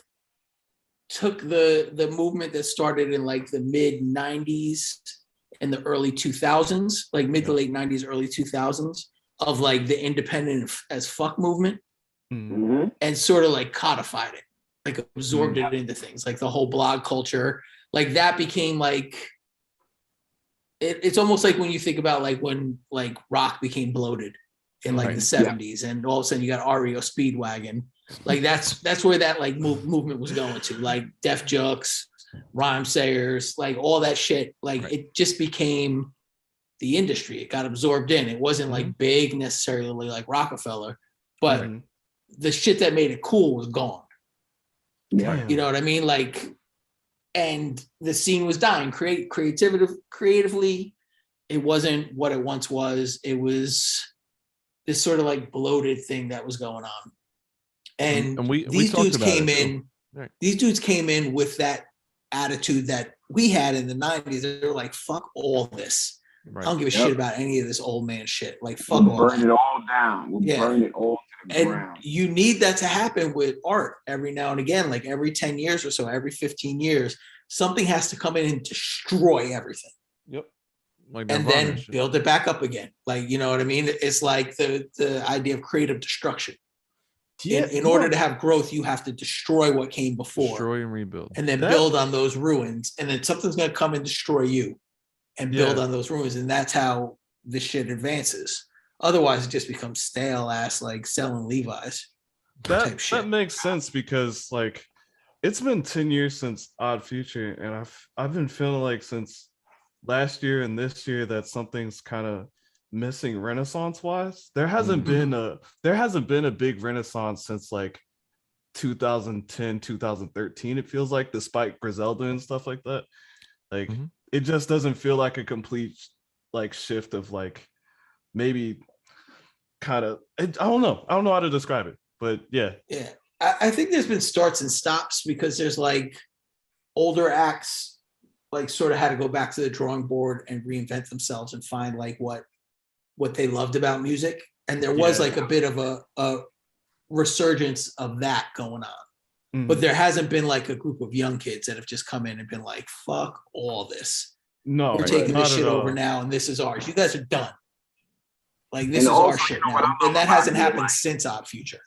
took the movement that started in like the mid 90s and the early 2000s, like mid to late 90s, early 2000s, of like the independent as fuck movement, and sort of like codified it, like absorbed it into things, like the whole blog culture, like that became like, it's almost like when you think about like when like rock became bloated in like the 70s, and all of a sudden you got REO Speedwagon, like that's where that like movement was going to, like Def Jux, Rhyme Sayers, like all that shit, like it just became the industry. It got absorbed in. It wasn't like big necessarily like Rockefeller, but the shit that made it cool was gone. Yeah. You know what I mean? Like, and the scene was dying. Creatively, it wasn't what it once was. It was this sort of like bloated thing that was going on. And these dudes came in. Right. These dudes came in with that attitude that we had in the 90s. They were like, "Fuck all this. I don't give a shit about any of this old man shit. Like, fuck all. Burn it all down. We'll burn it all to the ground." You need that to happen with art every now and again, like every 10 years or so, every 15 years, something has to come in and destroy everything. Yep. Like and then build it back up again. Like, you know what I mean? It's like the idea of creative destruction. In order to have growth, you have to destroy what came before. Destroy and rebuild. And then build on those ruins. And then something's going to come and destroy you and build on those ruins. And that's how this shit advances. Otherwise, it just becomes stale ass, like selling Levi's. That makes sense, because like it's been 10 years since Odd Future, and I've been feeling like since last year and this year that something's kind of missing renaissance wise. There hasn't been a big renaissance since like 2010, 2013. It feels like, despite Griselda and stuff like that. Like it just doesn't feel like a complete like shift of like maybe kind of, I don't know how to describe it, but yeah. I think there's been starts and stops, because there's like older acts like sort of had to go back to the drawing board and reinvent themselves and find like what they loved about music. And there was like a bit of a resurgence of that going on. But there hasn't been like a group of young kids that have just come in and been like, fuck all this. No, we're taking this shit over now, and this is ours. You guys are done. Like, this is our shit now. And that hasn't happened since Odd Future.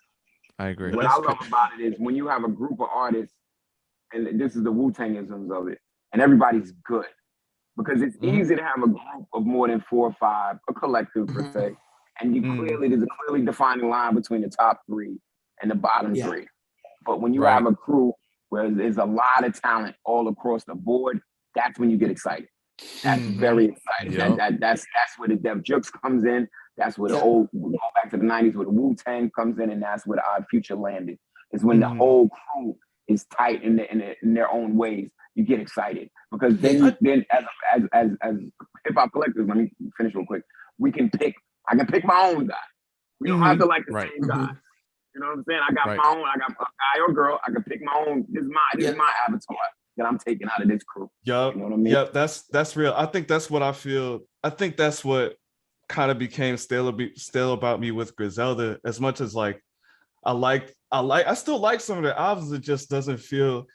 I agree. What I love about it is when you have a group of artists, and this is the Wu-Tangisms of it, and everybody's good. Because it's easy to have a group of more than 4 or 5, a collective per se, and there's a clearly defining line between the top 3 and the bottom 3. But when you have a crew where there's a lot of talent all across the board, that's when you get excited. That's very exciting. Yep. That's where the Def Jux comes in. That's where the old, go back to the 90s, where the Wu-Tang comes in, and that's where the Odd Future landed. It's when the whole crew is tight in their own ways. You get excited, because then as hip hop collectors, let me finish real quick. I can pick my own guy. We don't have to like the Right. same guy. You know what I'm saying? I got Right. my own. I got a guy or girl. I can pick my own. This is my avatar that I'm taking out of this crew. Yup. You know what I mean? Yep. That's real. I think that's what I feel. I think that's what kind of became stale about me with Griselda. As much as like I still like some of their albums. It just doesn't feel.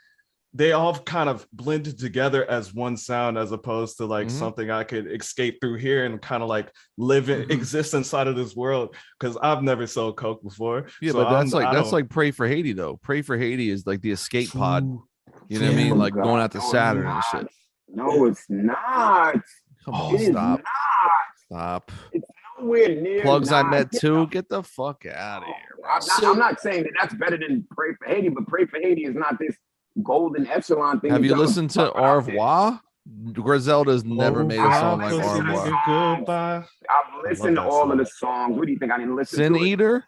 They all kind of blended together as one sound, as opposed to like something I could escape through here and kind of like exist inside of this world. Because I've never sold coke before. Yeah, so but that's like Pray for Haiti though. Pray for Haiti is like the escape pod. You know what I mean? Like going out to Saturn and shit. No, it's not. Come on, It is stop. not. Stop. It's nowhere near. Plugs I met Get too. Get the fuck out of here. I'm not saying that that's better than Pray for Haiti, but Pray for Haiti is not this golden echelon thing. Have you listened to Au revoir? Griselda's never made a song like Au revoir. Goodbye. I've listened to all of the songs. What do you think? I didn't listen Sin to it? Eater?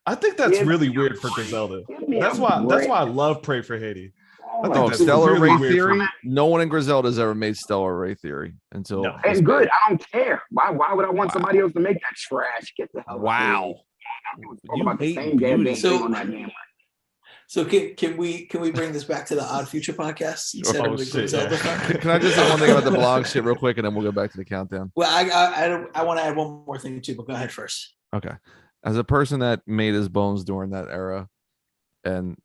I think that's Give really me a weird for break. Griselda. Give me That's a why break. I love Pray for Haiti. I think Oh, that's Stellar really Ray weird for Theory? me. No one in Griselda's ever made Stellar Ray Theory until No. And good. I don't care. Why would I want somebody else to make that trash? Get the hell out of Wow. here. You About the hate same goddamn beauty. thing on that damn. So can we bring this back to the Odd Future podcast instead Oh, of the shit, Griselda yeah. podcast? Can I just say one thing about the blog shit real quick and then we'll go back to the countdown? Well, I want to add one more thing too, but go ahead first. Okay. As a person that made his bones during that era and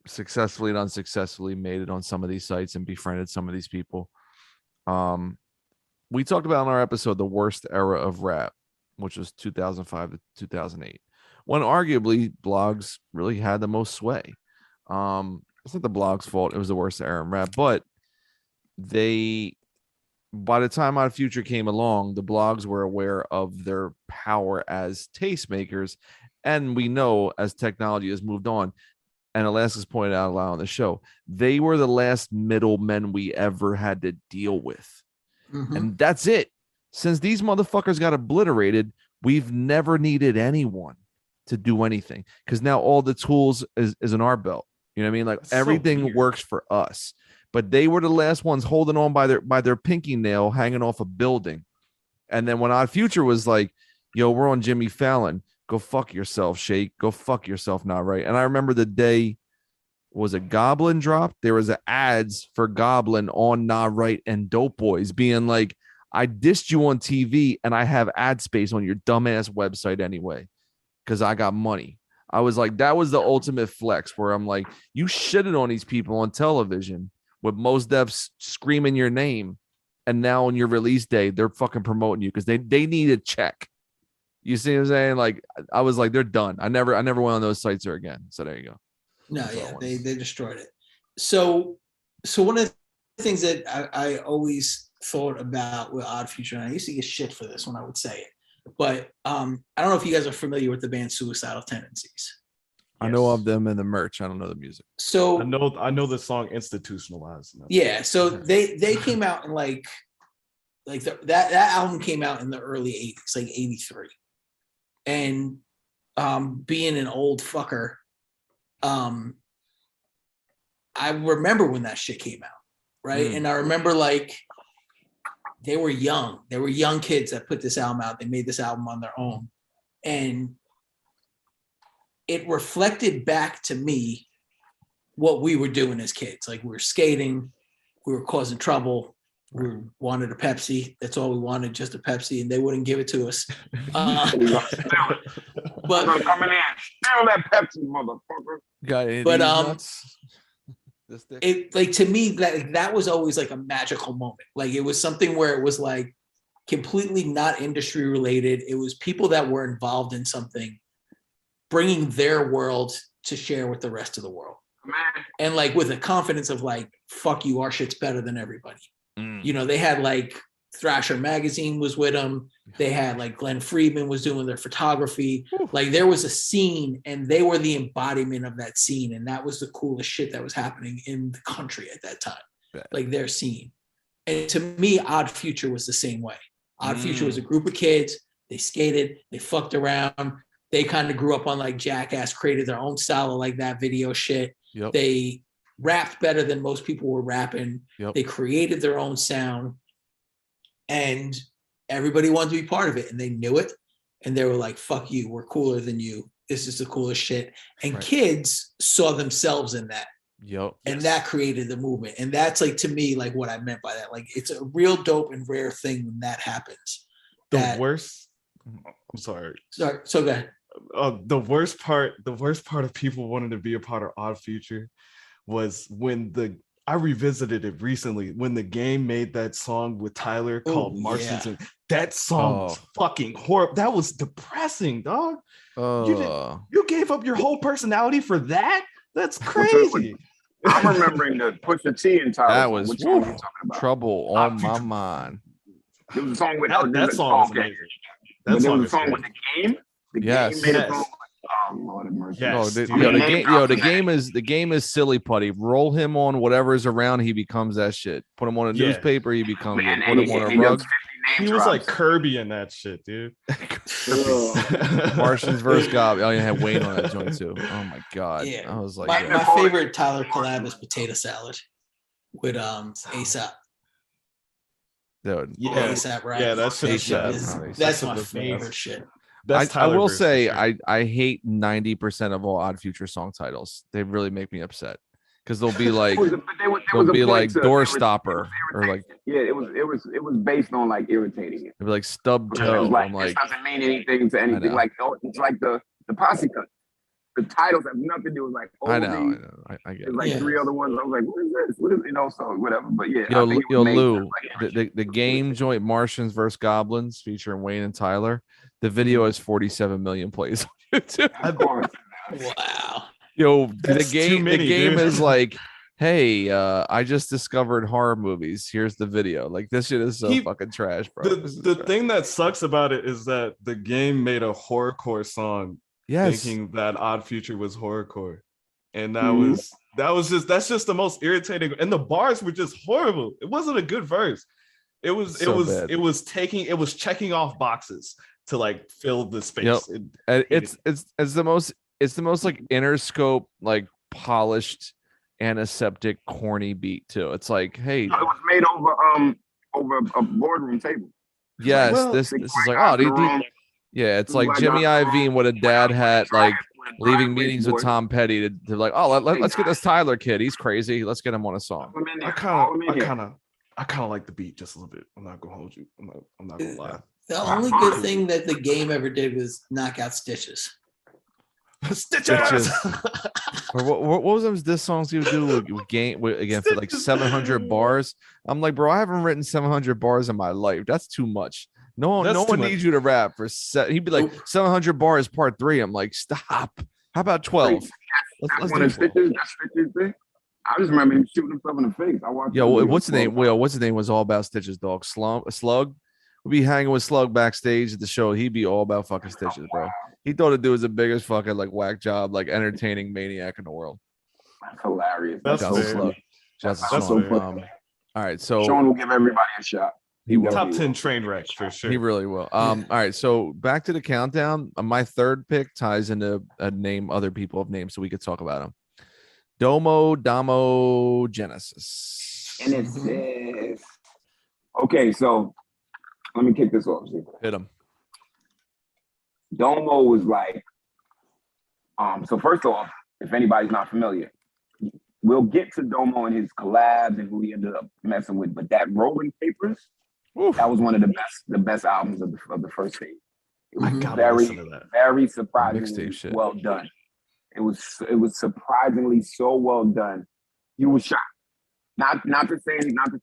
successfully and unsuccessfully made it on some of these sites and befriended some of these people, we talked about in our episode the worst era of rap, which was 2005 to 2008, when arguably blogs really had the most sway. It's not the blog's fault, it was the worst era in rap, but by the time Odd Future came along, the blogs were aware of their power as tastemakers. And we know as technology has moved on, and Alaska's pointed out a lot on the show, they were the last middlemen we ever had to deal with. And that's it. Since these motherfuckers got obliterated, we've never needed anyone to do anything because now all the tools is in our belt. You know what I mean? Like That's so everything weird. works for us. But they were the last ones holding on by their pinky nail hanging off a building. And then when Odd Future was like, yo, we're on Jimmy Fallon, go fuck yourself, Shake. Go fuck yourself now, right? And I remember the day was a Goblin dropped. There was ads for Goblin on Nah Right and Dope Boys being like, I dissed you on TV and I have ad space on your dumbass website anyway because I got money. I was like, that was the ultimate flex where I'm like, you shitted on these people on television with Mos Def's screaming your name. And now on your release day, they're fucking promoting you because they need a check. You see what I'm saying? Like, I was like, they're done. I never went on those sites there again. So there you go. No, That's all I yeah, wanted. they destroyed it. So one of the things that I always thought about with Odd Future, and I used to get shit for this when I would say it, but I don't know if you guys are familiar with the band Suicidal Tendencies. I know of them and the merch. I don't know the music. So I know the song Institutionalized. yeah, so they came out in like that album came out in the early 80s, like 83. And being an old fucker, I remember when that shit came out, right? And I remember like they were young kids that put this album out. They made this album on their own, and it reflected back to me what we were doing as kids. Like we were skating, we were causing trouble, we wanted a Pepsi. That's all we wanted, just a Pepsi, and they wouldn't give it to us. But Coming in, steal that Pepsi, motherfucker. It like to me that was always like a magical moment. Like it was something where it was like completely not industry related. It was people that were involved in something, bringing their world to share with the rest of the world. Man. And like with a confidence of like, fuck you, our shit's better than everybody. You know, they had like Thrasher magazine was with them. They had like Glenn Friedman was doing their photography. Like there was a scene and they were the embodiment of that scene. And that was the coolest shit that was happening in the country at that time. Like their scene. And to me, Odd Future was the same way. Odd Future was a group of kids. They skated, they fucked around. They kind of grew up on like Jackass, created their own style of like that video shit. Yep. They rapped better than most people were rapping. Yep. They created their own sound and everybody wanted to be part of it and they knew it. and they were like, fuck you, we're cooler than you. This is the coolest shit. And Right. kids saw themselves in that. Yep. And that created the movement. And that's like, to me, like what I meant by that. Like, it's a real dope and rare thing when that happens. The worst. I'm sorry. Sorry. So go ahead. The worst part of people wanting to be a part of Odd Future was when I revisited it recently when the game made that song with Tyler called Martians. And that song was fucking horrible. That was depressing, dog. You gave up your whole personality for that? That's crazy. I'm remembering the Pusha T and Tyler. That was which song you talking about? trouble on my mind. There was a song with that song was amazing. There was a song with the game. The game made a song. Oh, Lord have mercy. Yes, the game is silly putty. Roll him on whatever's around, he becomes that shit. Put him on a newspaper, he becomes it. Put him on a rug. He was like Kirby in that shit, dude. Martians versus Gob. Oh, you had Wayne on that joint too. Oh my god. Yeah. I was like, my favorite Tyler collab is Potato Salad with ASAP. Dude. Yeah, ASAP, right? Yeah, that's that's my favorite shit. I will say sure. I hate 90% of all Odd Future song titles. They really make me upset because they'll be like they'll be like Door Stopper or like it was based on like irritating it. It'd be like Stub Toe. Like, this doesn't mean anything to anything. Like it's like the posse cut. The titles have nothing to do with like I know. I get it. Like three other ones. I was like, what is this? What is so whatever. But yeah, yo Lou, the game joint Martians versus Goblins featuring Wayne and Tyler. The video has 47 million plays on YouTube. Wow. Yo, That's the game is like, hey, I just discovered horror movies. Here's the video. Like, this shit is so fucking trash, bro. The thing that sucks about it is that the game made a horrorcore song thinking that Odd Future was horrorcore. And that's just the most irritating. And the bars were just horrible. It wasn't a good verse. It was checking off boxes to like fill the space. Yep. It's the most like Interscope, like polished, antiseptic, corny beat too. It's like, hey, it was made over a boardroom table. Yes, this is like it's like Jimmy Iovine with a dad hat, like leaving meetings with Tom Petty to like, let's get this Tyler kid. He's crazy. Let's get him on a song. I kind of like the beat just a little bit. I'm not gonna hold you. I'm not gonna lie. The only good thing that the game ever did was knock out Stitches. Stitches. Or what was this songs you would do with game again for like 700 bars? I'm like, bro, I haven't written 700 bars in my life. That's too much. No one needs you to rap for he'd be like 700 bars part 3. I'm like, stop. How about 12? Let's do Stitches thing. I just remember him shooting himself in the face. I watched. What's the name? What's the name? Was all about Stitches, dog. Slug. We'd be hanging with Slug backstage at the show. He'd be all about fucking Stitches, bro. He thought the dude was the biggest fucking like whack job, like entertaining maniac in the world. That's hilarious. That's Slug. That's so funny. All right, so Sean will give everybody a shot. He will. Top 10 train wreck for sure. He really will. All right, so back to the countdown. My third pick ties into a name other people have named, so we could talk about them. Domo Genesis. Genesis. Okay, so let me kick this off. Hit him. Domo was like, so first off, if anybody's not familiar, we'll get to Domo and his collabs and who he ended up messing with, but that Rolling Papers, that was one of the best albums of the first stage. It was very surprisingly well done. It was surprisingly so well done. You were shocked. Not to say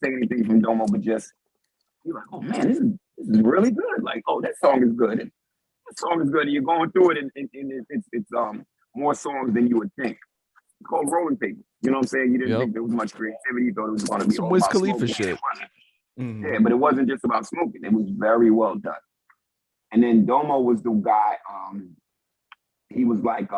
anything from Domo, but just you're like, oh man, this is really good. Like, oh, that song is good. And that song is good. And you're going through it, and it's more songs than you would think. It's called Rolling Papers. You know what I'm saying? You didn't think there was much creativity. You thought it was going to be some all Wiz about Khalifa smoking. shit. Yeah, but it wasn't just about smoking. It was very well done. And then Domo was the guy. He was like,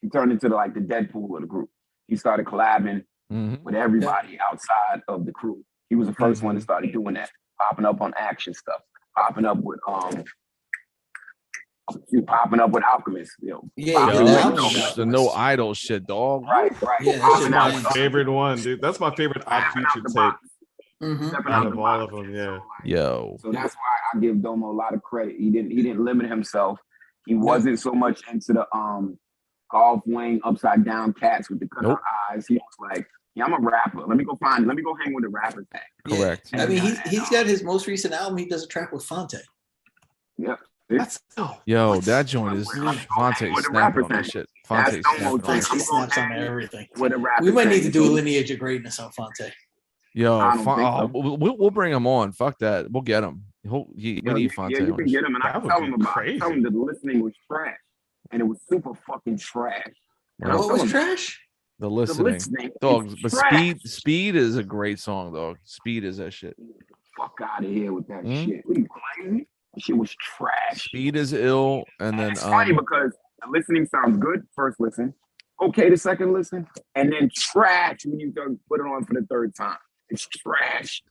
he turned into the Deadpool of the group. He started collabing with everybody outside of the crew. He was the first one that started doing that, popping up on action stuff, popping up with Alchemist, the No Idol shit, dog. Right. Yeah, that's my favorite one, dude. That's my favorite Odd Future tape. stepping Out out of the all box. of them, yeah. Yo. So that's why I give Domo a lot of credit. He didn't limit himself. He wasn't so much into the golf wing upside down cats with the cut out eyes. He was like, yeah, I'm a rapper. Let me go hang with the rappers. Correct. I mean, he's got his most recent album. He does a track with Fonte. Yep. Yo, that joint is Fonte snapping on that shit. Fonte snaps on everything. With a rapper. We might need to do a lineage of greatness on Fonte. Yo, I don't think so. we'll bring him on. Fuck that. We'll get him. We need Fonte. Yeah, you can get him, and I That can tell would him be about. crazy. Tell him that the listening was trash, and it was super fucking trash. And What I'm was telling trash? The you, listening. Dog, is but trash. speed is a great song, dog. Speed is that shit. Fuck out of here with that shit. What are you crazy? That shit was trash. Speed is ill, and then It's funny because the listening sounds good first listen, okay the second listen, and then trash when you put it on for the third time. It's trash.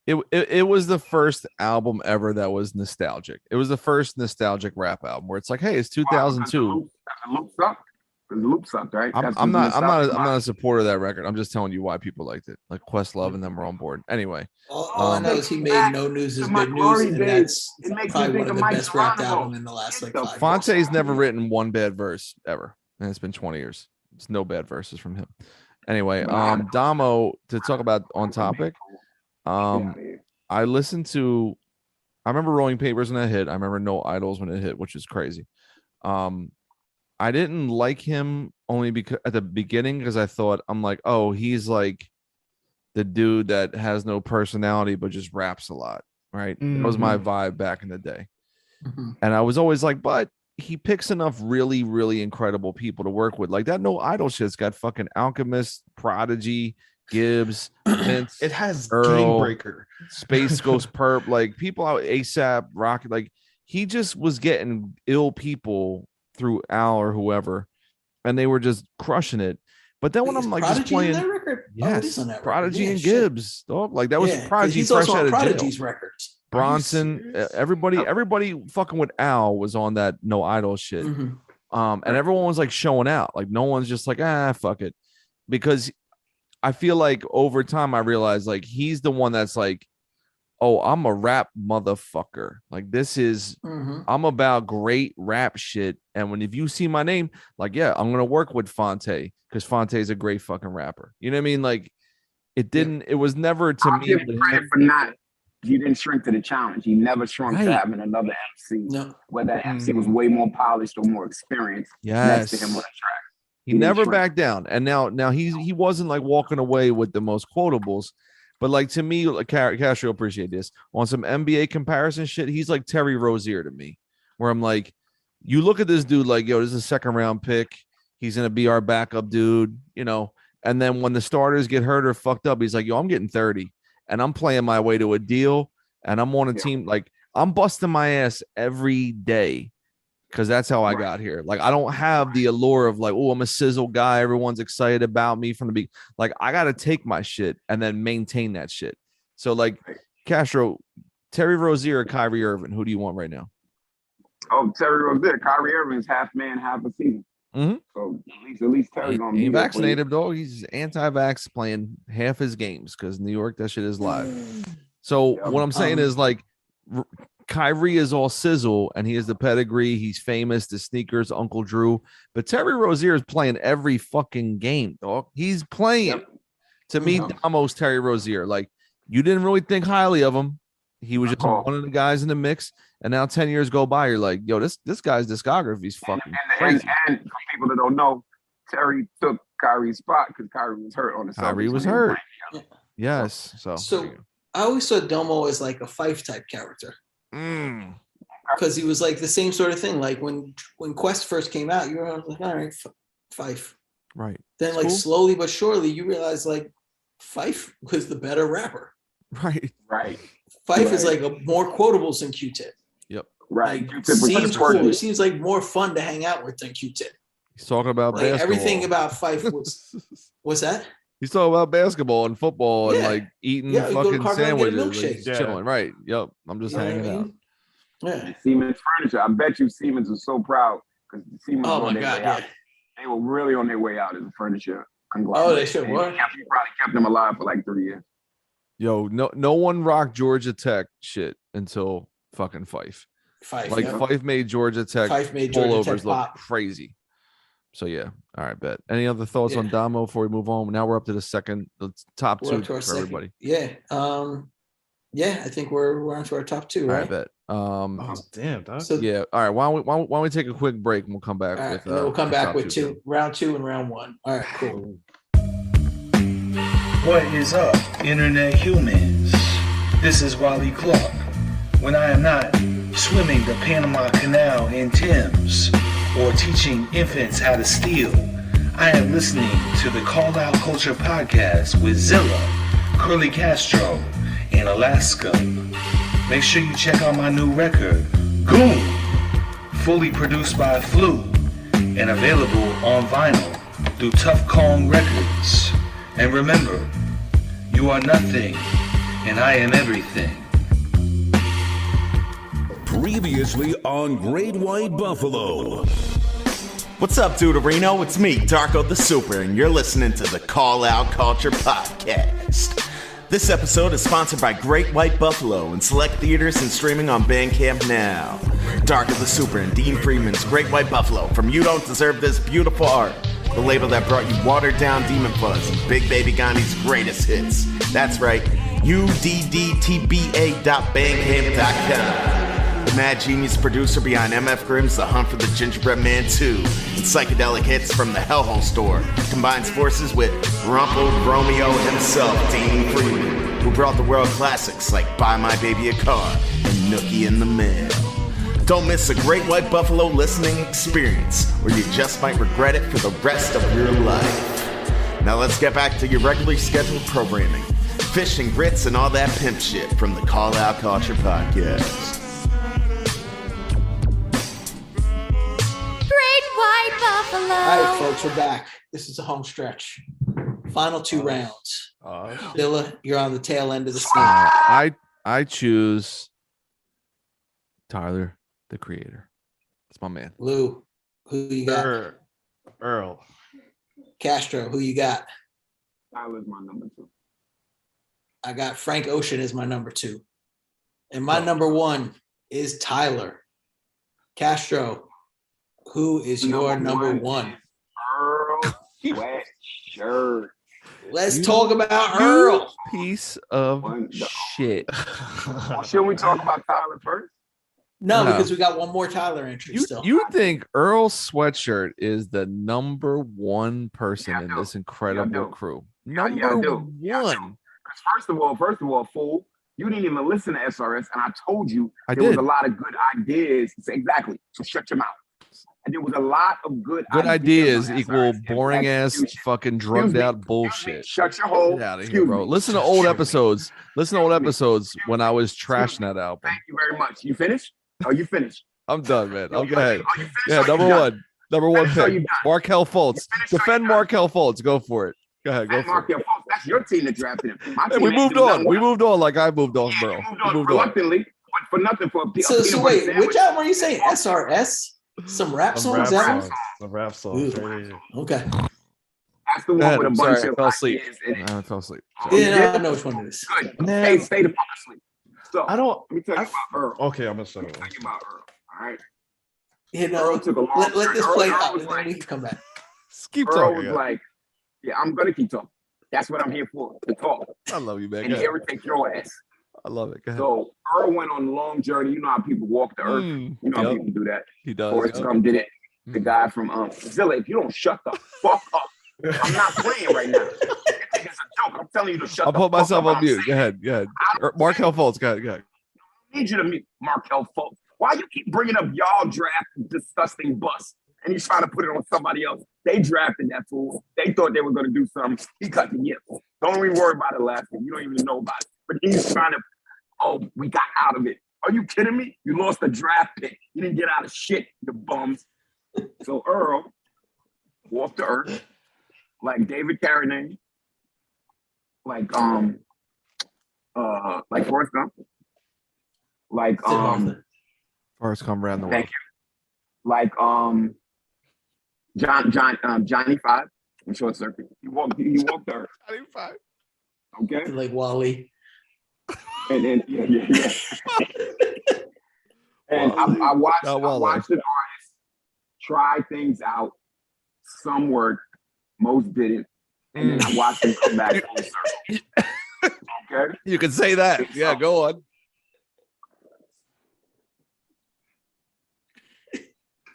it was the first album ever that was nostalgic. It was the first nostalgic rap album where it's like, hey, it's 2002. The loop sucked. The loop sucked, right? I'm not a supporter of that record. I'm just telling you why people liked it. Like Questlove and them were on board. Anyway, All I know is he made No News is Good News, and that's probably one of the best rap albums in the last like 5 years. Fonte's never written one bad verse ever, and it's been 20 years. It's no bad verses from him. Anyway, Domo, to talk about on topic. I remember Rolling Papers when it hit. I remember No Idols when it hit, which is crazy. I didn't like him only because at the beginning, because I thought, I'm like, oh, he's like the dude that has no personality but just raps a lot, right? That was my vibe back in the day. And I was always like, but he picks enough really, really incredible people to work with. Like that No Idol shit's got fucking Alchemist, Prodigy, Gibbs, Vince, It has Earl, Game Breaker. Space Ghost Perp, like people out ASAP, Rocket, like he just was getting ill people through Al or whoever, and they were just crushing it. But then when I'm like Prodigy just playing, that record? yes, on that Prodigy record. and Shit. Gibbs, dog, like that was Prodigy He's fresh also out on of Prodigy's jail. records. Bronson, everybody fucking with Al was on that No Idol shit. And everyone was like showing out. Like no one's just like, fuck it. Because I feel like over time I realized like he's the one that's like, oh, I'm a rap motherfucker. Like this is, I'm about great rap shit. And if you see my name, like, yeah, I'm gonna work with Fonte because Fonte is a great fucking rapper. You know what I mean? Like it didn't, it was never to I'll me. give him credit for not. He didn't shrink to the challenge. He never shrunk to having another MC. No. Whether that MC was way more polished or more experienced next to him on the track. He never backed down. And now he wasn't like walking away with the most quotables. But like to me, like Castro appreciate this. On some NBA comparison shit, he's like Terry Rozier to me. Where I'm like, you look at this dude like, yo, this is a second round pick. He's gonna be our backup dude, you know. And then when the starters get hurt or fucked up, he's like, yo, I'm getting 30. And I'm playing my way to a deal, and I'm on a team. Like I'm busting my ass every day because that's how I got here. Like I don't have the allure of like, oh, I'm a sizzle guy. Everyone's excited about me from the beginning. Like I got to take my shit and then maintain that shit. So like Castro, Terry Rozier, or Kyrie Irving, who do you want right now? Oh, Terry Rozier. Kyrie Irving's half man, half a season. So at least Terry's gonna be vaccinated, though. He's anti-vax, playing half his games because New York, that shit is live. So what I'm saying is like Kyrie is all sizzle and he has the pedigree. He's famous, the sneakers, Uncle Drew. But Terry Rozier is playing every fucking game, dog. He's playing. To me, Damo's Terry Rozier. Like you didn't really think highly of him. He was just one of the guys in the mix. And now 10 years go by, you're like, yo, this guy's discography is fucking crazy. And for people that don't know, Terry took Kyrie's spot because Kyrie was hurt on the Kyrie was hurt. Yes. So I always saw Domo as like a Fife type character. Because he was like the same sort of thing. Like when Quest first came out, you were like, all right, Fife. Right. Then like slowly but surely you realize like Fife was the better rapper. Right. Fife is like a more quotables than Q-Tip. Yep. Right. Like, seems cool. It seems like more fun to hang out with than Q-Tip. He's talking about basketball. Everything about Fife was what's that? He's talking about basketball and football and like eating fucking sandwiches. Like, chilling. Right. Yep. I'm just hanging out. Yeah. Siemens Furniture. I bet you Siemens was so proud because Siemens was on their way out. They were really on their way out as a furniture conglomerate. Oh, they should. What? He probably kept them alive for like 3 years. Yo, no one rocked Georgia Tech shit until fucking Fife. Like Fife made Georgia Tech pullovers look crazy. So yeah, all right, bet. Any other thoughts on Domo before we move on? Now we're up to the top two for everybody. Yeah. I think we're on to our top two, right? All right, bet. Oh damn, dog. So, yeah. All right. Why don't we take a quick break and we'll come back with and then we'll come back with round two and round one. All right, cool. What is up, internet humans? This is Wally Clark. When I am not swimming the Panama Canal in Thames or teaching infants how to steal, I am listening to the Call Out Culture podcast with Zilla, Curly Castro, and Alaska. Make sure you check out my new record, Goon, fully produced by Flu and available on vinyl through Tough Kong Records. And remember, you are nothing, and I am everything. Previously on Great White Buffalo. What's up, Duderino? It's me, Darko the Super, and you're listening to the Call Out Culture podcast. This episode is sponsored by Great White Buffalo in select theaters and streaming on Bandcamp now. Darko the Super and Dean Freeman's Great White Buffalo from You Don't Deserve This Beautiful Art, the label that brought you Watered Down Demon Fuzz and Big Baby Gandhi's greatest hits. That's right, uddtba.bandcamp.com. The mad genius producer behind MF Grimm's The Hunt for the Gingerbread Man 2 and psychedelic hits from the Hellhole Store combines forces with Rumpled Romeo himself, Dean Freeman, who brought the world classics like Buy My Baby a Car and Nookie in the Mail. Don't miss a Great White Buffalo listening experience, or you just might regret it for the rest of your life. Now let's get back to your regularly scheduled programming. Fish and grits and all that pimp shit from the Call Out Culture podcast. Great White Buffalo. All right, folks, we're back. This is a home stretch. Final two rounds. Dilla, you're on the tail end of the snake. I choose Tyler, the Creator. That's my man. Lou, who you got? Earl. Castro, who you got? Tyler's my number 2. I got Frank Ocean as my number 2. And my number 1 is Tyler. Castro, who is your number 1? Earl Sweatshirt. Let's talk about Earl. Piece of shit. Shouldn't we talk about Tyler first? No, because we got one more Tyler entry still. You think Earl Sweatshirt is the number 1 person in this incredible crew? Number 1. First of all, fool, you didn't even listen to SRS, and I told you there was a lot of good ideas. Exactly. So shut your mouth. And there was a lot of good ideas equal boring ass fucking drugged out bullshit. Shut your hole. Get out of here, bro. Listen to old episodes. When I was trashing that album. Thank you very much. You finished? Oh, you finished. I'm done, man. Go ahead. Yeah, number 1. Number 1 pick. Markel Fultz. Defend Markel Fultz. Go for it. Go ahead. Go for it. That's your team that drafted him. Hey, we moved on. We moved on like I moved on, bro. We moved on reluctantly, but for nothing for a So wait, which album were you saying? SRS? Some rap songs? Some rap songs. Okay. That's the one with a bunch of I fell asleep. Yeah, I know which one it is. Good. Hey, stay the fuck asleep. So I don't. Let me tell you about Earl. Okay, I'm gonna say Let me tell you about Earl. All right. Yeah, no, Earl took a long let this play out, and then we can come back. Earl was like, "Yeah, I'm gonna keep talking. That's what I'm here for, to talk." I love you, man. And irritate your ass. I love it. Go ahead. So Earl went on a long journey. You know how people walk the earth. You know how people do that. He does. Forrest Gump did it. The guy from Zilla, if you don't shut the fuck up, I'm not playing right now. It's a joke. I'm telling you to shut the fuck up. I'll put myself on mute. Go ahead. Markel Fultz. Go ahead. I need you to mute Markel Fultz. Why you keep bringing up y'all draft disgusting bust? And he's trying to put it on somebody else. They drafted that fool. They thought they were going to do something. He cut the yips. Don't even worry about it last week. You don't even know about it. But he's trying to, we got out of it. Are you kidding me? You lost the draft pick. You didn't get out of shit, you bums. So Earl walked the earth like David Carradine, like Forrest Gump, like Forrest Gump ran the world. Thank you. Like Johnny Five in Short Circuit. He walked the earth. Johnny Five. Okay. Like Wally. Yeah. And I watched an artist try things out. Some worked, most didn't, and then I watched them come back full circle. Okay, you can say that. Yeah, go on.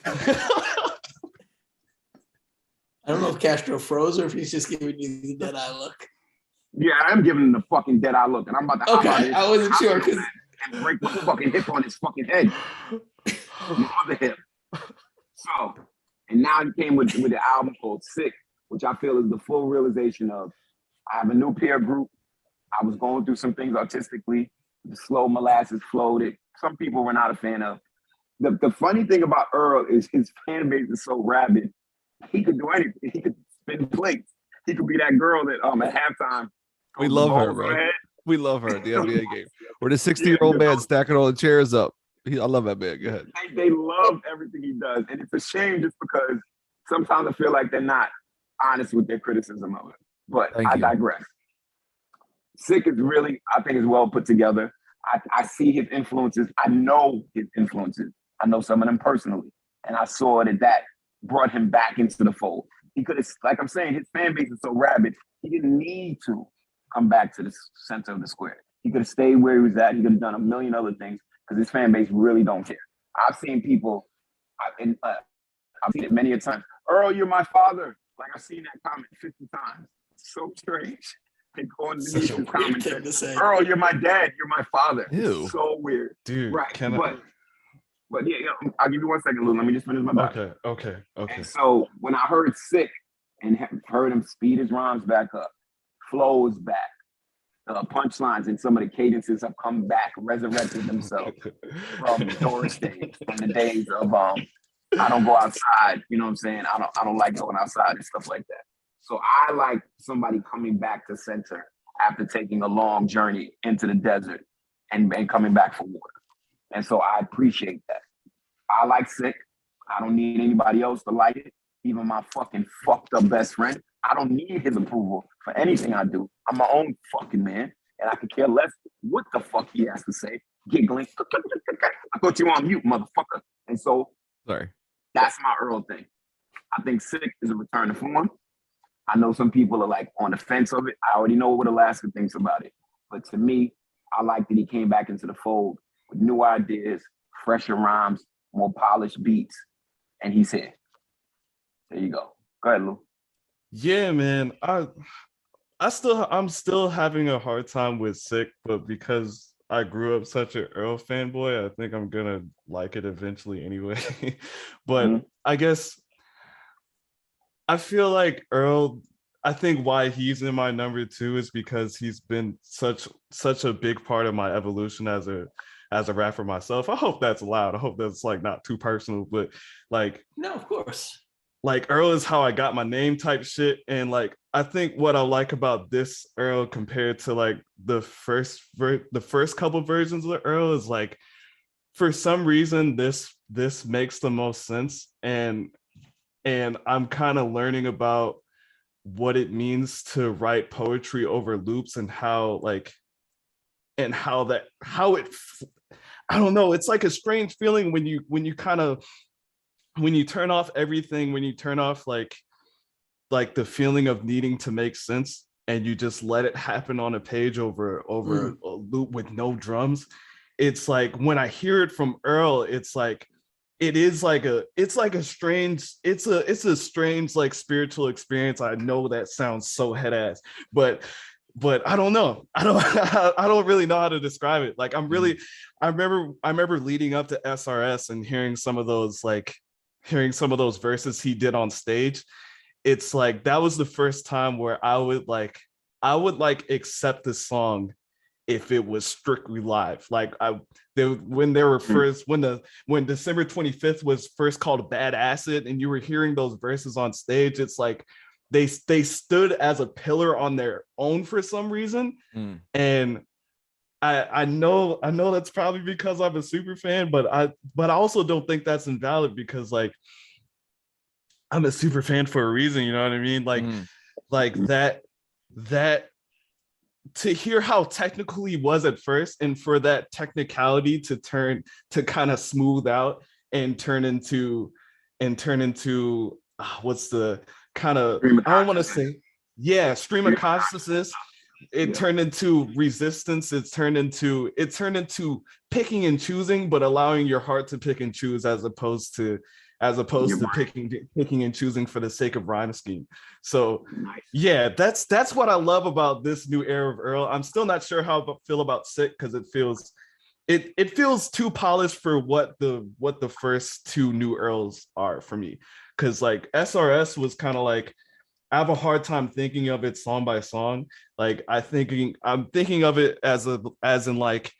I don't know if Castro froze or if he's just giving you the dead eye look. Yeah, I'm giving him the fucking dead eye look, and I'm about to. Okay, I wasn't sure because and break my fucking hip on his fucking head, my other hip. So, and now he came with the album called Sick, which I feel is the full realization of I have a new peer group. I was going through some things artistically. The slow molasses flow that some people were not a fan of. The funny thing about Earl is his fan base is so rabid. He could do anything. He could spin plates. He could be that girl that at halftime. We love her, bro. We love her at the NBA game. We're the 60-year-old man stacking all the chairs up. I love that man. Go ahead. They love everything he does. And it's a shame just because sometimes I feel like they're not honest with their criticism of it. But I digress. Sick is really, I think, is well put together. I see his influences. I know his influences. I know some of them personally. And I saw that brought him back into the fold. He could have, like I'm saying, his fan base is so rabid, he didn't need to come back to the center of the square. He could have stayed where he was at. He could have done a million other things because his fan base really don't care. I've seen people, I've seen it many a time. Earl, you're my father. Like I've seen that comment 50 times. It's so strange. They go underneath the comment and say, Earl, you're my dad. You're my father. Ew. It's so weird. Dude, right. But yeah, I'll give you 1 second, Lou. Let me just finish my back. Okay. And so when I heard Sick and heard him speed his rhymes back up, flow is back. Punchlines and some of the cadences have come back, resurrected themselves from Doris days, from the days of I don't go outside, you know what I'm saying? I don't like going outside and stuff like that. So I like somebody coming back to center after taking a long journey into the desert and coming back for water. And so I appreciate that. I like Sick. I don't need anybody else to like it. Even my fucking fucked up best friend. I don't need his approval for anything I do. I'm my own fucking man. And I could care less what the fuck he has to say. Giggling. I thought you were on mute, motherfucker. And so that's my Earl thing. I think Sick is a return to form. I know some people are like on the fence of it. I already know what Alaska thinks about it. But to me, I like that he came back into the fold with new ideas, fresher rhymes, more polished beats, and he's here. There you go. Go ahead, Lou. Yeah, man. I'm still having a hard time with Sick, but because I grew up such an Earl fanboy, I think I'm gonna like it eventually anyway. But I guess I feel like Earl, I think why he's in my number 2 is because he's been such a big part of my evolution as a rapper myself. I hope that's loud. I hope that's like not too personal, but like, no, of course. Like Earl is how I got my name type shit. And like, I think what I like about this Earl compared to like the first couple versions of the Earl is like, for some reason, this makes the most sense. And I'm kind of learning about what it means to write poetry over loops and how I don't know. It's like a strange feeling when you turn off everything, when you turn off like the feeling of needing to make sense and you just let it happen on a page over a loop with no drums. It's like when I hear it from Earl, it's a strange like spiritual experience. I know that sounds so head ass, but I don't know. I don't really know how to describe it. Like I remember leading up to SRS and hearing some of those verses he did on stage. It's like that was the first time where I would accept the song if it was strictly live. Like when December 25th was first called Bad Acid and you were hearing those verses on stage, it's like they stood as a pillar on their own for some reason. And I know that's probably because I'm a super fan, but I also don't think that's invalid because like I'm a super fan for a reason, you know what I mean? Like that to hear how technical he was at first, and for that technicality to kind of smooth out and turn into what's the kind of, I don't want to say, stream of consciousness. It turned into resistance. It turned into picking and choosing, but allowing your heart to pick and choose as opposed to picking and choosing for the sake of rhyme scheme. So yeah, that's what I love about this new era of Earl. I'm still not sure how I feel about Sick, because it feels too polished for what the first two new Earls are for me. Because like SRS was kind of like, I have a hard time thinking of it song by song. Like I'm thinking of it as in like,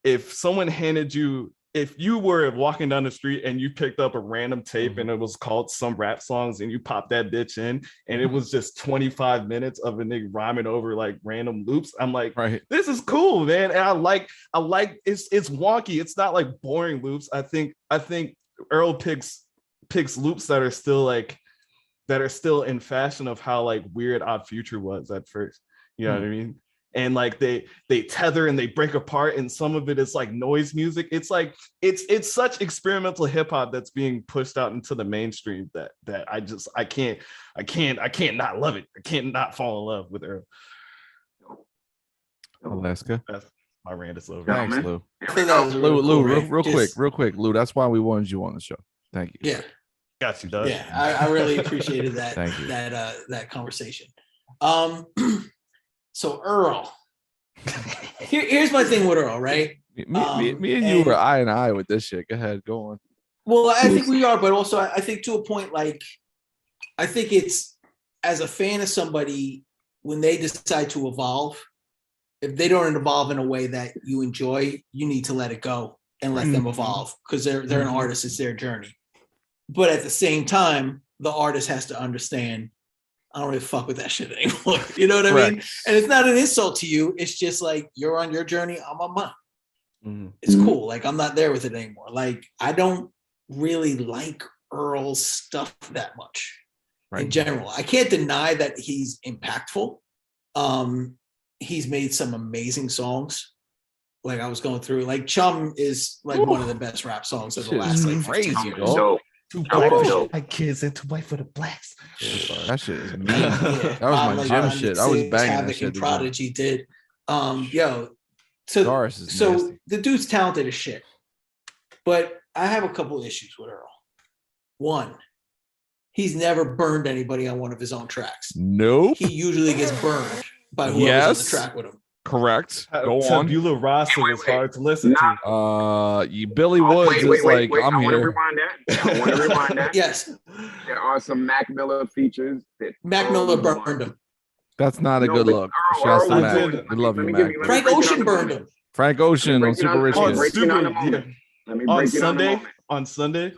if someone handed you, if you were walking down the street and you picked up a random tape and it was called Some Rap Songs, and you popped that bitch in and it was just 25 minutes of a nigga rhyming over like random loops, I'm like, this is cool, man. And I like it's wonky. It's not like boring loops. I think Earl picks loops that are still in fashion of how like weird Odd Future was at first. You know what I mean? And like they tether and they break apart, and some of it is like noise music. It's like it's such experimental hip hop that's being pushed out into the mainstream that I can't not love it. I can't not fall in love with Earl. Alaska. That's my rant is over. Thanks, Lou. Lou, Real quick, Lou. That's why we wanted you on the show. Thank you. Yeah. Got you, Doug. Yeah, I really appreciated that. Thank you. That conversation. So Earl, here's my thing with Earl, right? Me and you were eye and eye with this shit. Go ahead, go on. Well, I think we are, but also I think to a point, like, I think it's, as a fan of somebody, when they decide to evolve, if they don't evolve in a way that you enjoy, you need to let it go and let them evolve, because they're an artist. It's their journey. But at the same time, the artist has to understand, I don't really fuck with that shit anymore. You know what I mean? And it's not an insult to you. It's just like, you're on your journey, I'm on mine. It's cool. Like, I'm not there with it anymore. Like, I don't really like Earl's stuff that much in general. I can't deny that he's impactful. He's made some amazing songs. Like, I was going through, like, Chum is like one of the best rap songs of the last like 15 years. Too black kids and too white for the blacks. That shit is mean. That was my gym shit. I was banging Havoc that shit. And Prodigy did. So the dude's talented as shit. But I have a couple issues with Earl. One, he's never burned anybody on one of his own tracks. Nope. He usually gets burned by whoever's on the track with him. Correct. Go on. Tabula Rasa was hard to listen to. Billy Woods is like, I'm I here. I want to rewind that. Yes. There are some Mac Miller features that Mac Miller burned him. That's not a good look. Shouts to Mac. We love you, Mac. Frank Ocean burned him. Frank Ocean on Super Rich Kids. On Sunday.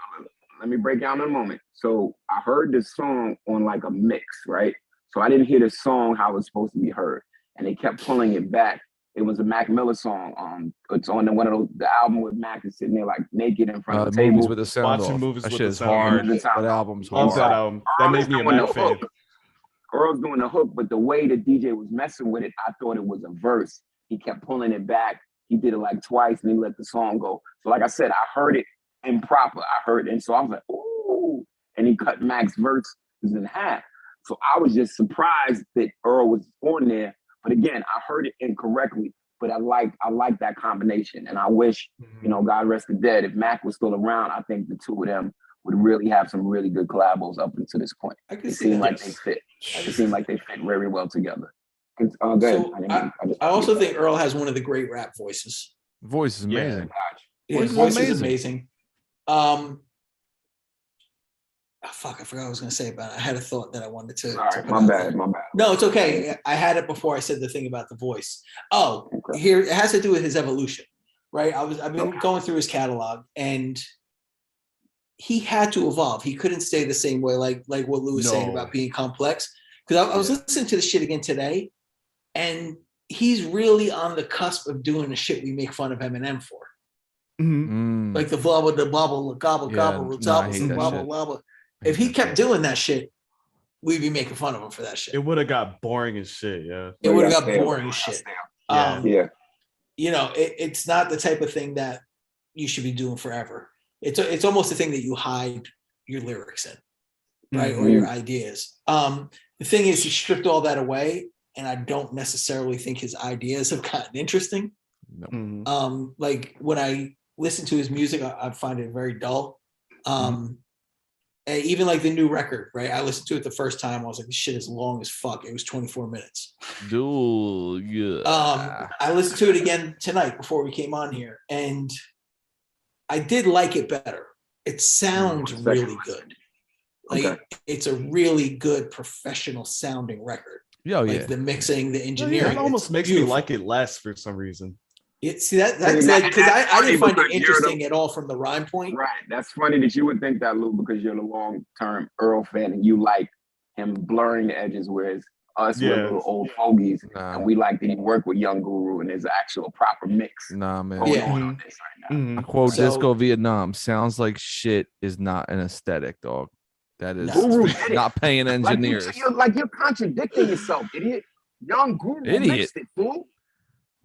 Let me break down in a moment. So I heard this song on like a mix, right? So I didn't hear the song how it's supposed to be heard. And they kept pulling it back. It was a Mac Miller song. It's on one of the album with Mac is sitting there like naked in front of the table. Movies with the sound Watching off. movies That with shit the is sound hard. off. That album's Love hard. that album. That made me a Mac fan. Earl's doing the hook, but the way the DJ was messing with it, I thought it was a verse. He kept pulling it back. He did it like twice and he let the song go. So like I said, I heard it improper. I heard it. And so I was like, ooh. And he cut Mac's verse in half. So I was just surprised that Earl was on there. But again, I heard it incorrectly, but I like that combination. And I wish, God rest the dead, if Mac was still around, I think the two of them would really have some really good collabos up until this point. It seemed like they fit. It seemed like they fit very well together. I also think Earl has one of the great rap voices. Voice is amazing. His voice is amazing. I forgot what I was going to say about it. I had a thought that I wanted to. All right, my bad. No, it's okay. I had it before I said the thing about the voice. Here it has to do with his evolution, right? I've been going through his catalog, and he had to evolve. He couldn't stay the same way, like what Lou was saying about being complex. Because I was listening to the shit again today, and he's really on the cusp of doing the shit we make fun of Eminem for. Like the blubble, gobble, gobble, blah, blah, blah. If he kept doing that shit, we'd be making fun of him for that shit. It would have got boring as shit. Yeah. It would have got boring as shit. Yeah. You know, it's not the type of thing that you should be doing forever. It's almost a thing that you hide your lyrics in, right? Or your ideas. The thing is, he stripped all that away, and I don't necessarily think his ideas have gotten interesting. No. Like when I listen to his music, I find it very dull. And even like the new record, right? I listened to it the first time. I was like, this shit is long as fuck. It was 24 minutes. Dude, yeah. I listened to it again tonight before we came on here, and I did like it better. It sounds really good. Like it's a really good professional sounding record. Like the mixing, the engineering. It almost makes me like it less for some reason. See that's like because I didn't find it interesting at all from the rhyme point. Right. That's funny that you would think that, Lou, because you're the long-term Earl fan and you like him blurring the edges, whereas us we're little old fogies and we like that he worked with Young Guru and there's actual proper mix. Nah, man. On this right now. I quote Disco Vietnam. Sounds like shit is not an aesthetic, dog. That is not paying engineers. You're contradicting yourself, idiot. Young Guru mixed it, fool.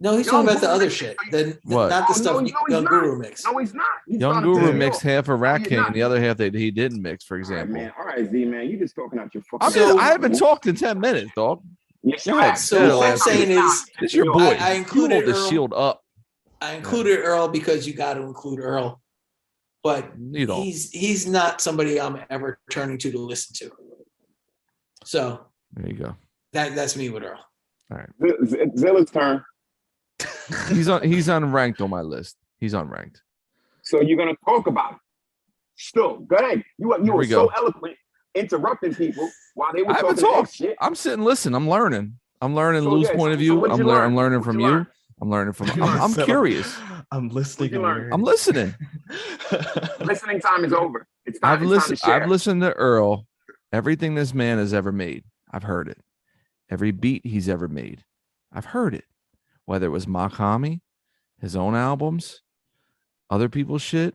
No, he's talking about the other shit. Not the stuff Young Guru mixed. No, he's not. Young Guru mixed half of Rat King, and the other half that he didn't mix, for example. All right, Z, man. You just talking out your fucking. I haven't talked in 10 minutes, dog. So what I'm saying is, it's your boy. I included the Earl. shield up. I included Earl because you got to include Earl, but he's not somebody I'm ever turning to listen to. So there you go. That's me with Earl. All right, Zilla's turn. He's unranked on my list. He's unranked. So you're gonna talk about it. Still, go ahead. You were so eloquent, interrupting people while they were talking that shit. I'm sitting, listen. I'm learning. Lou's point of view. I'm learning from you. I'm learning from. I'm curious. I'm listening. I'm listening. Listening time is over. It's time. I've listened to Earl. Everything this man has ever made, I've heard it. Every beat he's ever made, I've heard it. Whether it was Makami, his own albums, other people's shit,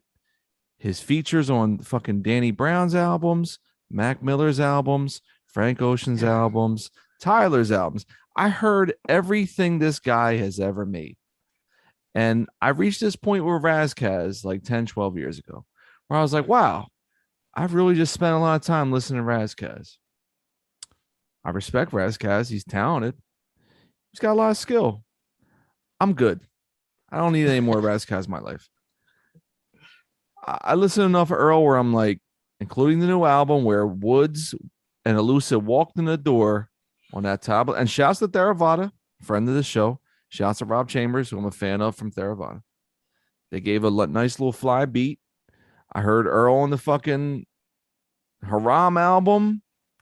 his features on fucking Danny Brown's albums, Mac Miller's albums, Frank Ocean's albums, Tyler's albums. I heard everything this guy has ever made. And I reached this point with Razkaz like 10, 12 years ago, where I was like, wow, I've really just spent a lot of time listening to Razkaz. I respect Razkaz. He's talented. He's got a lot of skill. I'm good. I don't need any more Razkaz in my life. I listen enough of Earl where I'm like, including the new album where Woods and Elusive walked in the door on that tablet. And shouts to Theravada, friend of the show. Shouts to Rob Chambers, who I'm a fan of from Theravada. They gave a nice little fly beat. I heard Earl on the fucking Haram album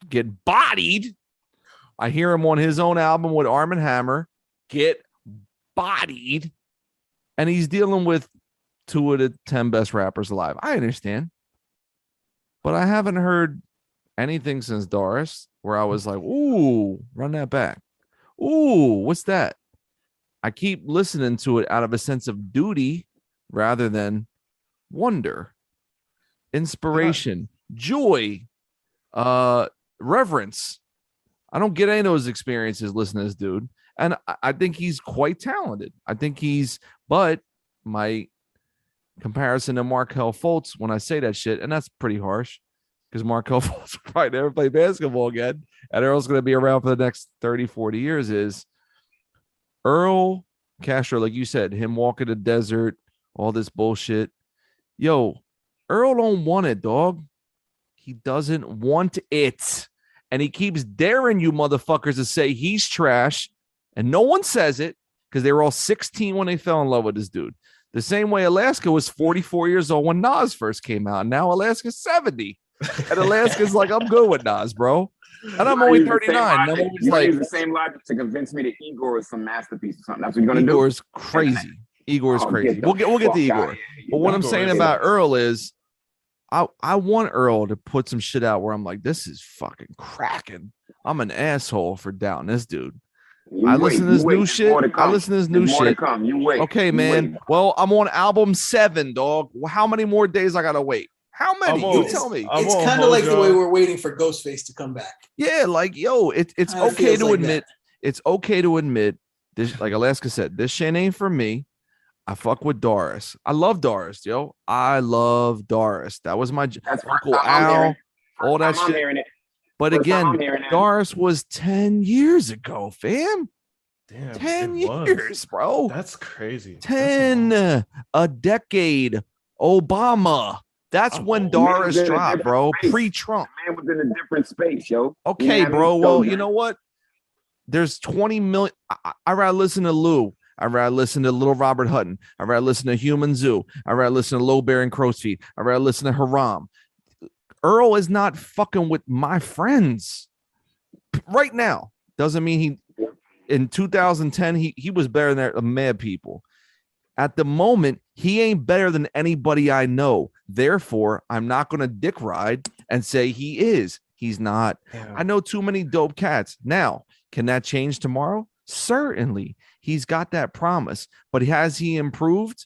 get bodied. I hear him on his own album with Arm & Hammer get bodied. And he's dealing with 2 of the 10 best rappers alive. I understand. But I haven't heard anything since Doris where I was like, ooh, run that back. Ooh, what's that? I keep listening to it out of a sense of duty rather than wonder, inspiration, joy, reverence. I don't get any of those experiences listening to this dude. And I think he's quite talented. But my comparison to Markelle Fultz, when I say that shit, and that's pretty harsh because Markelle Fultz will probably never play basketball again, and Earl's going to be around for the next 30, 40 years, is Earl Castro, like you said, him walking the desert, all this bullshit. Yo, Earl don't want it, dog. He doesn't want it. And he keeps daring you motherfuckers to say he's trash. And no one says it because they were all 16 when they fell in love with this dude. The same way Alaska was 44 years old when Nas first came out. And now Alaska's 70. And Alaska's like, I'm good with Nas, bro. And I'm only 39. And I'm always like, use the same logic to convince me that Igor is some masterpiece or something. That's what you're gonna do. Igor's crazy. Igor's crazy. We'll get to Igor. But what I'm saying about Earl is, I want Earl to put some shit out where I'm like, this is fucking cracking. I'm an asshole for doubting this dude. I listen to this new shit. You wait. Okay, man. Well, I'm on album 7, dog. How many more days I gotta wait? How many? You tell me. It's kind of like the way we're waiting for Ghostface to come back. Yeah, like yo, it's okay to admit. It's okay to admit this. Like Alaska said, this shit ain't for me. I fuck with Doris. I love Doris, yo. I love Doris. That was my Uncle Al. All that shit. But again, Doris was 10 years ago, fam. Damn, 10 years, bro. That's crazy. 10, a decade. Obama. That's when Doris dropped, bro. Pre-Trump. Man was in a different space, yo. Okay, you know bro. Well, you know what? There's 20 million. I rather listen to Lou. I'd rather listen to Little Robert Hutton. I'd rather listen to Human Zoo. I'd rather listen to Low Bear and Crow's Feet. I'd rather listen to Haram. Earl is not fucking with my friends right now. Doesn't mean in 2010 he was better than the Mad People. At the moment, he ain't better than anybody I know. Therefore, I'm not going to dick ride and say he is. He's not. Yeah. I know too many dope cats. Now, can that change tomorrow? Certainly. He's got that promise. But has he improved?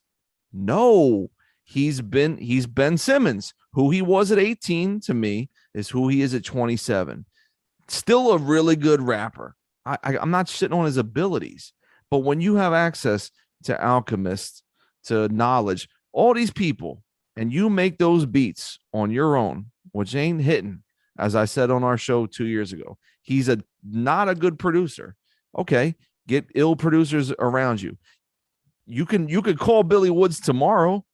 No. He's Ben Simmons. Who he was at 18 to me is who he is at 27. Still a really good rapper. I'm not shitting on his abilities. But when you have access to Alchemist, to knowledge, all these people, and you make those beats on your own, which ain't hitting, as I said on our show 2 years ago, he's not a good producer. Okay, get ill producers around you. You could call Billy Woods tomorrow.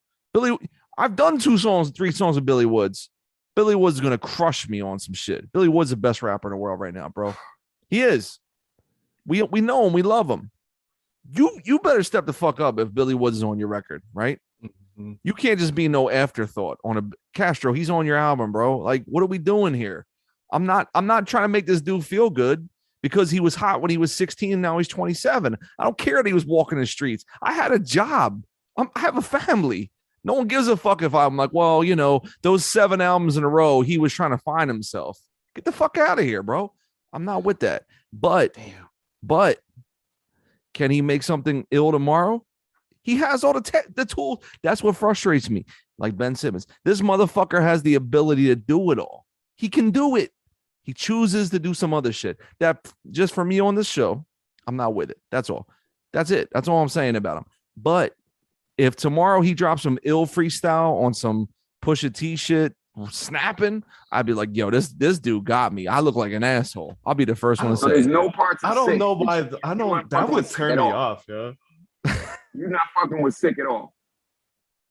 I've done 3 songs with Billy Woods. Billy Woods is gonna crush me on some shit. Billy Woods is the best rapper in the world right now, bro. He is. We know him. We love him. You better step the fuck up if Billy Woods is on your record, right? Mm-hmm. You can't just be no afterthought on a Castro. He's on your album, bro. Like, what are we doing here? I'm not trying to make this dude feel good because he was hot when he was 16 and now he's 27. I don't care that he was walking the streets. I had a job. I have a family. No one gives a fuck if I'm like, well, you know, those 7 albums in a row, he was trying to find himself. Get the fuck out of here, bro. I'm not with that. But can he make something ill tomorrow? He has all the tools. That's what frustrates me. Like Ben Simmons. This motherfucker has the ability to do it all. He can do it. He chooses to do some other shit. That just for me on this show, I'm not with it. That's all. That's it. That's all I'm saying about him. But if tomorrow he drops some ill freestyle on some Pusha T shit, snapping, I'd be like, yo, this dude got me. I look like an asshole. I'll be the first one to say. There's no parts. I don't know why. I don't. That would turn me off, yo. You're not fucking with Sick at all.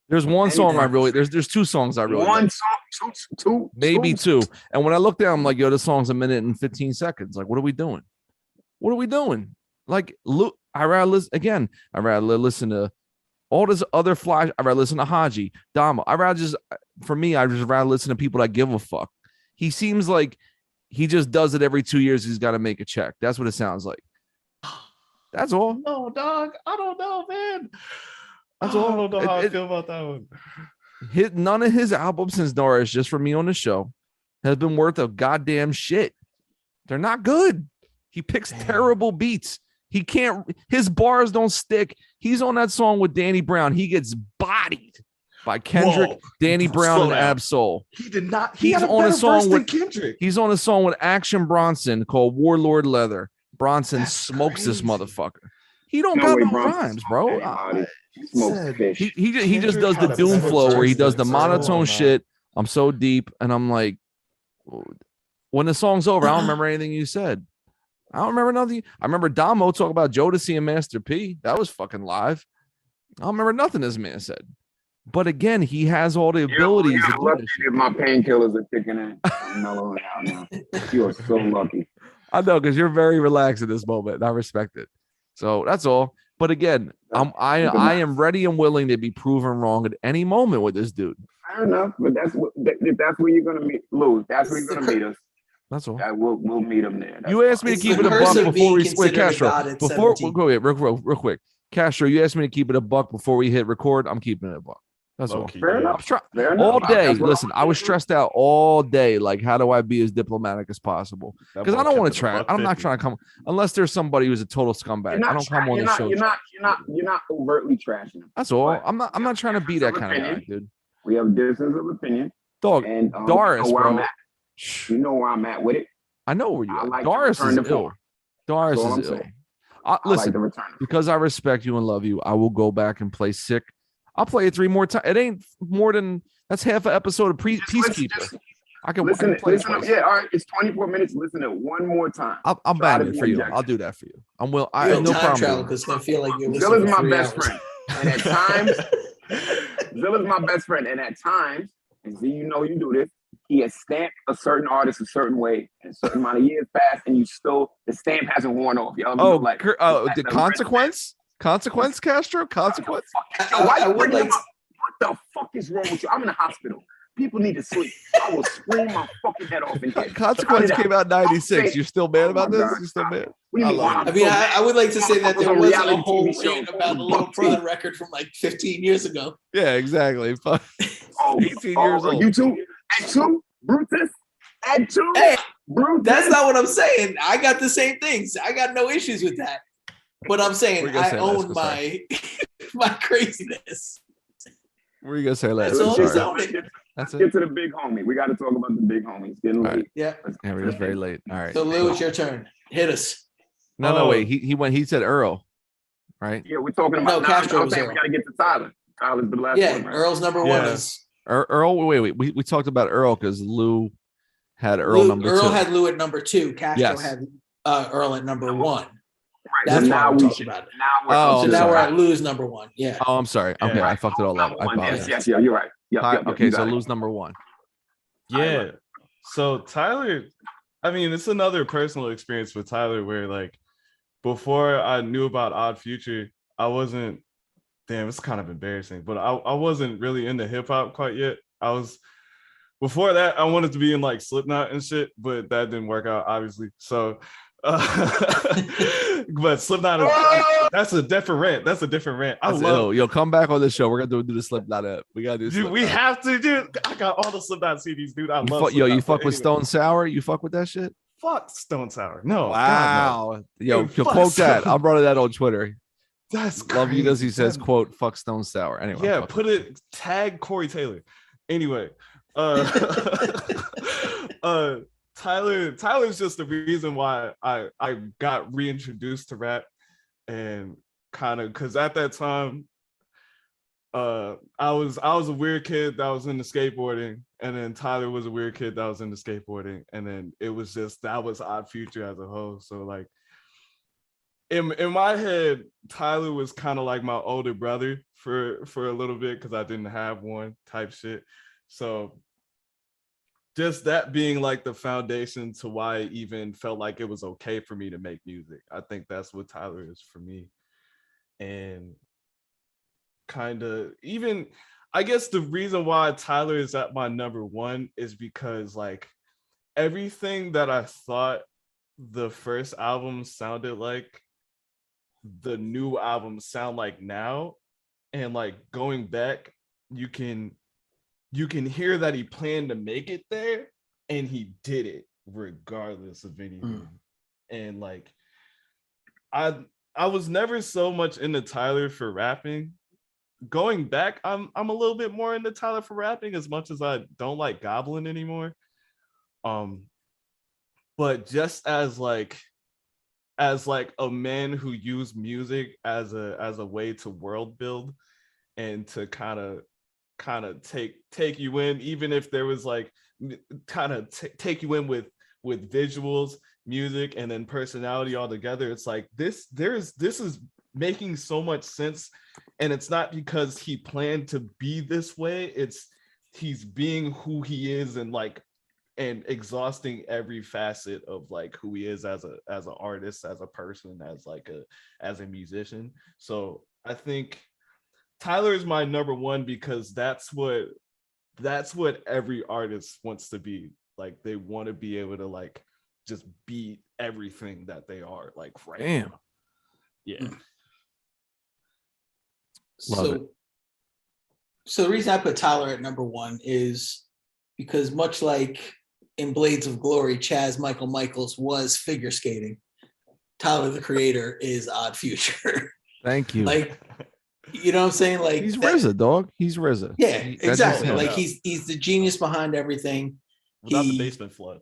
There's one song I really. There's 2 songs I really. One like. song, two, maybe 2. And when I looked down, I'm like, yo, this song's 1 minute and 15 seconds. Like, what are we doing? What are we doing? Like, look, I rather listen to all this other flash. I'd rather listen to Haji, Domo. I'd rather listen to people that give a fuck. He seems like he just does it every 2 years. He's got to make a check. That's what it sounds like. That's all. No, dog. I don't know, man. That's all. I don't know how I feel about that one. None of his albums since Doris, just for me on the show, has been worth a goddamn shit. They're not good. He picks terrible beats. He can't, his bars don't stick. He's on that song with Danny Brown. He gets bodied by Kendrick, Danny Brown, and Ab-Soul. He did not. He's on a song with Kendrick. He's on a song with Action Bronson called Warlord Leather. Bronson smokes this motherfucker. He don't got no rhymes, bro. He just does the doom flow where he does the monotone shit. I'm so deep, and I'm like, when the song's over, I don't remember anything you said. I don't remember nothing. I remember Domo talk about Jodeci and Master P. That was fucking live. I don't remember nothing this man said. But again, he has all the abilities. You're lucky if my painkillers are kicking in. I'm mellowing out now. You are so lucky. I know, because you're very relaxed at this moment, and I respect it. So that's all. But again, I am ready and willing to be proven wrong at any moment with this dude. Fair enough, but that's where you're gonna meet Lou. That's where you're gonna meet us. That's all. We'll meet him there. You asked me to keep it a buck before we split Castro. Before we'll go ahead, real quick. Castro, you asked me to keep it a buck before we hit record. I'm keeping it a buck. That's all. Fair enough. All day. Listen, I was stressed out all day. Like, how do I be as diplomatic as possible? Because I don't want to try. I'm not trying to come unless there's somebody who's a total scumbag. I don't come on the show. You're not overtly trashing him. That's all. I'm not trying to be that kind of guy, dude. We have differences of opinion. Dog, And Doris, you know where I'm bro. at. You know where I'm at with it. I know where you I are. like Doris to return is the ill. form. Doris That's all is I'm ill. saying. I like Listen, to return the because I respect you and love you, I will go back and play Sick. I'll play it 3 more times. It ain't more than that's half an episode of Peacekeeper. I can play it twice. Yeah, all right. It's 24 minutes. Listen to it one more time. I'll Try bang to it be for you. objective. I'll do that for you. I You'll no time problem. travel because it's gonna feel like you're Zilla's listening my for 3 best hours. friend, and at times, Zilla's my best friend, and at times, and Z, you know you do this. He has stamped a certain artist a certain way, and a certain amount of years pass, and the stamp hasn't worn off. Y'all know, The consequence, Castro, consequence. Why you bringing him up? What the fuck is wrong with you? I'm in the hospital. People need to sleep. I will scream my fucking head off in here. Consequence came out in 96. You're still mad about this? You still mad? I would like to say that there was a whole rant about the Little Brother record from like 15 years ago. Yeah, exactly. 18 years old. You too? At 2? Brutus? At 2? Hey, Brutus? that's not what I'm saying. I got the same things. I got no issues with that. But I'm saying I own my craziness. What are you gonna say, Les? That's all. That's it. Get to the big homie. We got to talk about the big homie. It's getting late. Yeah. Yeah, it's very late. All right. So Lou, it's your turn. Hit us. No, wait. He went. He said Earl, right? Yeah, we're talking about. Castro I'm saying we got to get to Tyler. Tyler's the last one. Right? Earl's number one is Earl. Wait. We talked about Earl because Lou had Earl number 2. Earl had Lou at number 2. Castro had Earl at number 1. Right. That's why we talked about it. Now we're at Lou's number 1. Yeah. Oh, I'm sorry. Okay, I fucked it all up. I apologize. Yes, you're right. Okay, so Lou's number 1. Yeah. So Tyler, I mean, it's another personal experience with Tyler where like before I knew about Odd Future, I wasn't. Damn, it's kind of embarrassing, but I wasn't really into hip hop quite yet. Before that, I wanted to be in like Slipknot and shit, but that didn't work out, obviously. So, but Slipknot, that's a different rant. That's a different rant. Yo, come back on this show. We're gonna do the Slipknot app. We gotta do. Dude, we have to, dude. I got all the Slipknot CDs, dude. I love. You fuck with Stone Sour? You fuck with that shit? Fuck Stone Sour. No. Wow. God, no. Yo, quote that. I'm running that on Twitter. That's love you because he says, "quote fuck Stone Sour." Anyway, yeah, tag Corey Taylor. Anyway, Tyler's just the reason why I got reintroduced to rap, and kind of because at that time, I was a weird kid that was into skateboarding, and then Tyler was a weird kid that was into skateboarding, and then it was just that was Odd Future as a whole. So like. In my head, Tyler was kind of like my older brother for a little bit because I didn't have one type shit. So just that being like the foundation to why I even felt like it was okay for me to make music. I think that's what Tyler is for me. And kind of even, I guess the reason why Tyler is at my number 1 is because like everything that I thought the first album sounded like, the new album sound like now, and like going back you can hear that he planned to make it there and he did it regardless of anything. And like I was never so much into Tyler for rapping. Going back, I'm a little bit more into Tyler for rapping as much as I don't like Goblin anymore. But just as a man who used music as a way to world build and to kind of take you in, even if there was like kind of take you in with visuals, music, and then personality all together. It's like this is making so much sense, and it's not because he planned to be this way. It's he's being who he is and exhausting every facet of like who he is as an artist, as a person, as a musician. So I think Tyler is my number 1 because that's what every artist wants to be. Like they want to be able to like just be everything that they are like right Damn. now. Yeah. Love it. So the reason I put Tyler at number 1 is because much like in Blades of Glory, Chaz Michael Michaels was figure skating. Tyler, the Creator, is Odd Future. Thank you. Like You know what I'm saying? Like He's RZA, dog. He's RZA. Yeah, That's exactly. just him. Like he's the genius behind everything. Without the basement flood.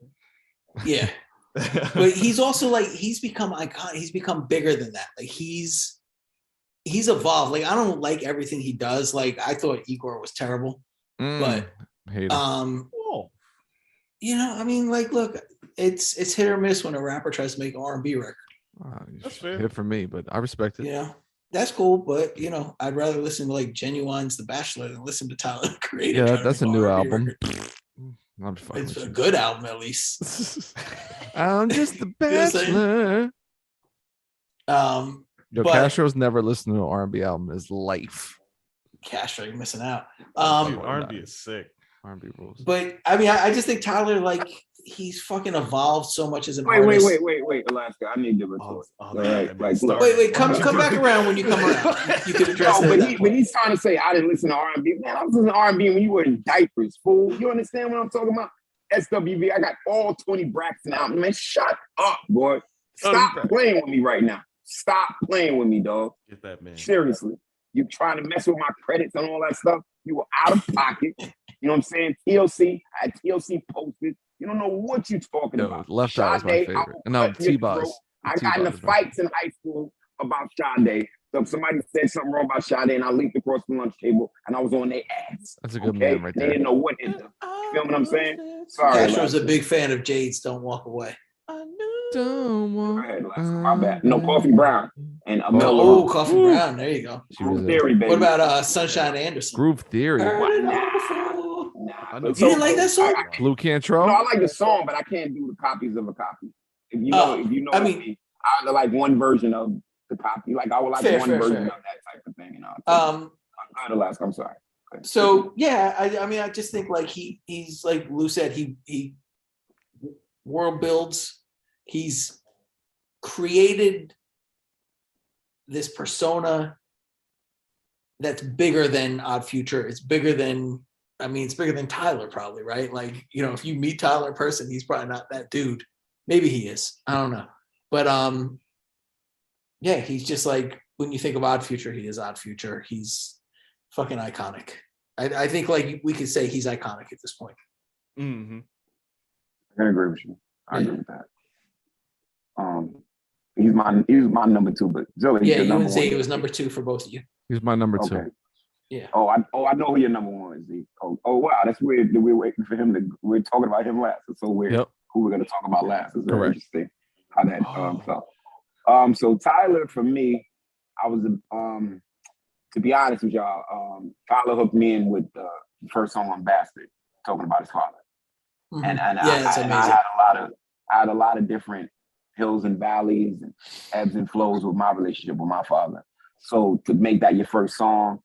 Yeah. But he's also like he's become iconic. He's become bigger than that. Like he's evolved. Like I don't like everything he does. Like I thought Igor was terrible. But hate him. you know, I mean, like, look, it's hit or miss when a rapper tries to make an R&B record. That's fair. Hit for me, but I respect it. Yeah, that's cool. But you know, I'd rather listen to like Genuine's The Bachelor than listen to Tyler the Creator. Yeah, that's a new album. I'm It's a good album, at least. I'm just the Bachelor. Yo, but Castro's never listened to an R&B album in his life. Castro, you're missing out. Dude, R&B is sick. R&B rules. But I mean, I just think Tyler, like, he's fucking evolved so much as an artist. Wait, Alaska. I need to retort. All right, like, look. Wait, come back around when you come around. You can address that. But he's trying to say I didn't listen to R&B. Man, I was listening to R&B when you were in diapers, fool. You understand what I'm talking about? SWV, I got all 20 Braxton albums. Man, shut up, boy. Stop playing with me right now. Stop playing with me, dog. Get that man. Seriously. You trying to mess with my credits and all that stuff? You were out of pocket. You know what I'm saying? TLC, I had TLC posted. You don't know what you're talking about. Left Eye is my favorite. And now T-Boz. I got into fights in high school about Sade. So if somebody said something wrong about Sade and I leaped across the lunch table and I was on their ass. That's a good man right there. They didn't know what hit them. You feel what I'm saying? Sorry. Castro's a big fan of Jade's Don't Walk Away. Don't walk. My bad. No, Coffee Brown and Mel. Oh, Coffee Brown. There you go. Groove Theory, baby. What about Sunshine Anderson? Groove Theory. You didn't like that song? Blue Cantrell? No, I like the song, but I can't do the copies of a copy. If you know, I mean, I like one version of the copy. Like I would like one version of that type of thing. You know. I'm sorry. So yeah, I mean, I just think like he's like Lou said, he world builds. He's created this persona that's bigger than Odd Future. It's bigger than Tyler probably, right? Like, you know, if you meet Tyler in person, he's probably not that dude. Maybe he is. I don't know. But yeah, he's just like, when you think of Odd Future, he is Odd Future. He's fucking iconic. I think like we could say he's iconic at this point. Mm-hmm. I can agree with you. I agree with that. He's my number two, but Zilla, yeah, you would say he was number two for both of you. He's my number two. Yeah. I know who your number one is. Z. Oh wow, that's weird that we're waiting for him to. We're talking about him last. It's so weird. Yep. Who we're gonna talk about last? It's very interesting how that felt. So Tyler, for me, I was to be honest with y'all, Tyler hooked me in with the first song on Bastard, talking about his father, mm-hmm. and it's amazing. I had a lot of different hills and valleys and ebbs and flows with my relationship with my father. So to make that your first song,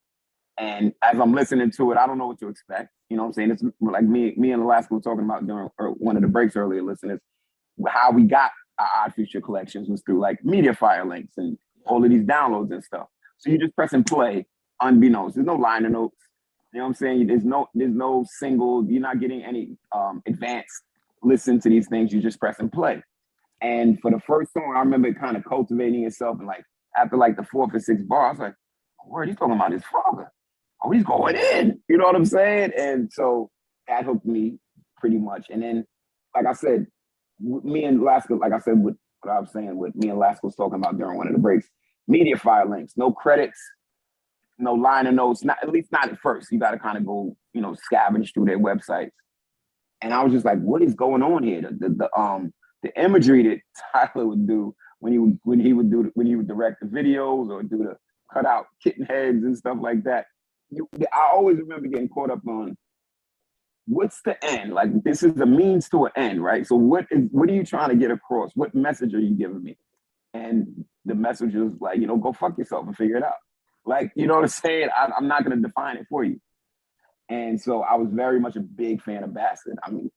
and as I'm listening to it, I don't know what to expect. You know what I'm saying? It's like me and Alaska were talking about during one of the breaks earlier, listeners, how we got our Odd Future collections was through like Mediafire links and all of these downloads and stuff. So you just press and play unbeknownst. There's no liner notes. You know what I'm saying? There's no single, you're not getting any advanced listen to these things. You just press and play. And for the first song, I remember it kind of cultivating itself. And like after like the fourth or sixth bar, I was like, word, he's talking about his father. Oh, he's going in. You know what I'm saying? And so that hooked me pretty much. And then, like I said, me and Alaska, like I said, with what I was saying, what me and Alaska was talking about during one of the breaks, Mediafire links, no credits, no liner notes, at least not at first. You got to kind of go, you know, scavenge through their websites. And I was just like, what is going on here? The imagery that Tyler would do when he would direct the videos or do the cut out kitten heads and stuff like that. I always remember getting caught up on what's the end? Like this is a means to an end, right? So what are you trying to get across? What message are you giving me? And the message was like, you know, go fuck yourself and figure it out. Like, you know what I'm saying? I'm not going to define it for you. And so I was very much a big fan of Bastard. I mean,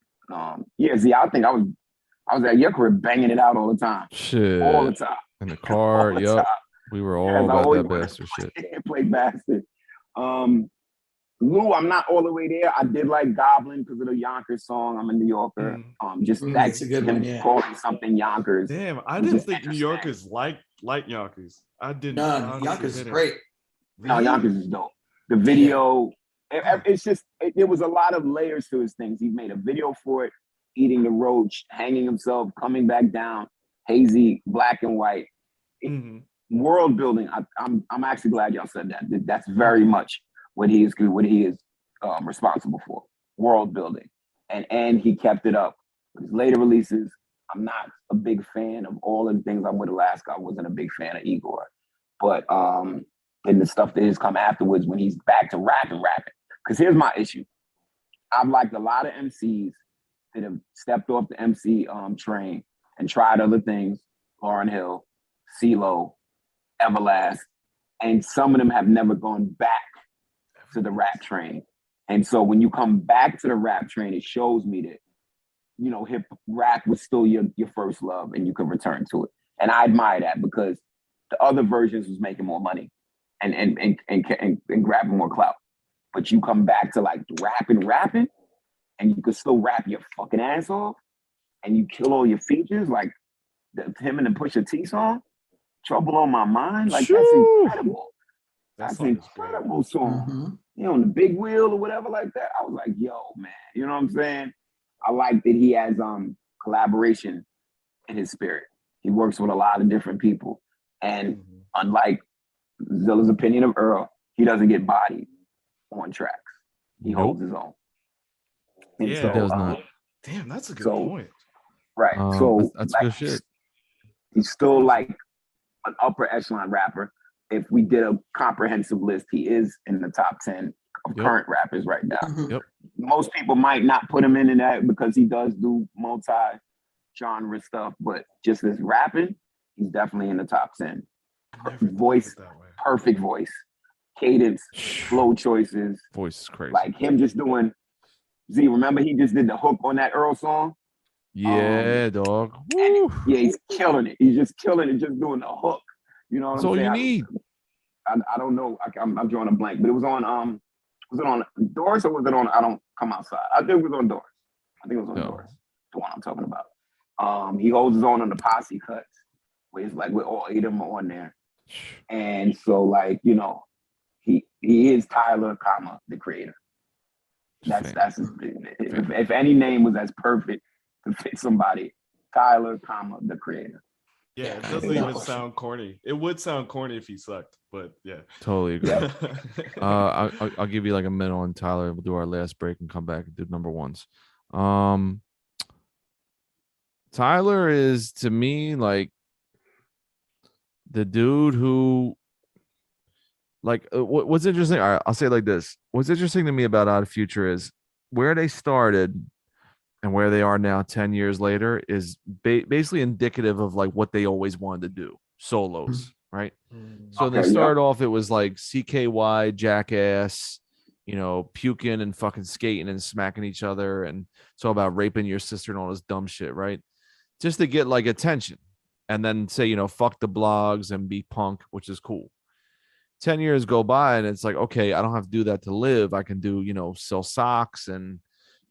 Z, I think I was at your career banging it out all the time. Shit. All the time. In the car, yep. We were all about that Bastard shit. Play Bastard. Lou, I'm not all the way there. I did like Goblin because of the Yonkers song. I'm a New Yorker. That's a good one. Yeah. Calling something Yonkers. Damn, I didn't think New Yorkers like Yonkers. I didn't. No, Yonkers is great. Really? No, Yonkers is dope. The video, it's just, there was a lot of layers to his things. He made a video for it, eating the roach, hanging himself, coming back down, hazy, black and white. World building. I'm actually glad y'all said that. That's very much what he is responsible for. World building, and he kept it up with his later releases. I'm not a big fan of all of the things I'm with Alaska. I wasn't a big fan of Igor, but and the stuff that has come afterwards when he's back to rapping. Because here's my issue. I've liked a lot of MCs that have stepped off the MC train and tried other things. Lauryn Hill, CeeLo, Everlast, and some of them have never gone back to the rap train. And so when you come back to the rap train, it shows me that, you know, hip rap was still your first love and you can return to it. And I admire that because the other versions was making more money and grabbing more clout. But you come back to like rapping, and you can still rap your fucking ass off, and you kill all your features, like him and the Pusha T song, Trouble on My Mind. Like, that's incredible. That's an incredible song. You know, on the big wheel or whatever like that. I was like, yo, man, you know what I'm saying? I like that he has collaboration in his spirit. He works with a lot of different people. And unlike Zilla's opinion of Earl, he doesn't get bodied on tracks. He holds his own. And Yeah, he does not. Damn, that's a good point. Right. So that's like, good shit. He's still like an upper echelon rapper. If we did a comprehensive list, he is in the top 10 of current rappers right now. Most people might not put him in that because he does do multi-genre stuff, but just as rapping, he's definitely in the top 10. Voice, perfect voice, cadence, flow choices. Voice is crazy. Like him just doing, remember he just did the hook on that Earl song? Yeah, dog. Yeah, he's killing it. He's just killing it, just doing the hook. You know what That's I'm all saying? you need. I don't know. I'm drawing a blank, but it was on was it on Doors or was it on I Don't Come Outside? I think it was on Doors. I think it was on Doors. The one I'm talking about. He holds his own on the posse cuts, where it's like with all 8 of them on there. And so, like, you know, he is Tyler, the creator. That's if any name was as perfect to fit somebody, Tyler, the creator. Yeah, it doesn't even sound corny. It would sound corny if he sucked, but yeah. Totally agree. I'll give you like a minute on Tyler. We'll do our last break and come back and do number ones. Tyler is, to me, like the dude who, like, what's interesting. All right, I'll say it like this. What's interesting to me about Odd Future is where they started and where they are now 10 years later is basically indicative of like what they always wanted to do, solos, right? So they started off, it was like CKY, Jackass, you know, puking and fucking skating and smacking each other, and it's all about raping your sister and all this dumb shit, right? Just to get like attention, and then say, you know, fuck the blogs and be punk, which is cool. 10 years go by and it's like, okay, I don't have to do that to live. I can do, you know, sell socks and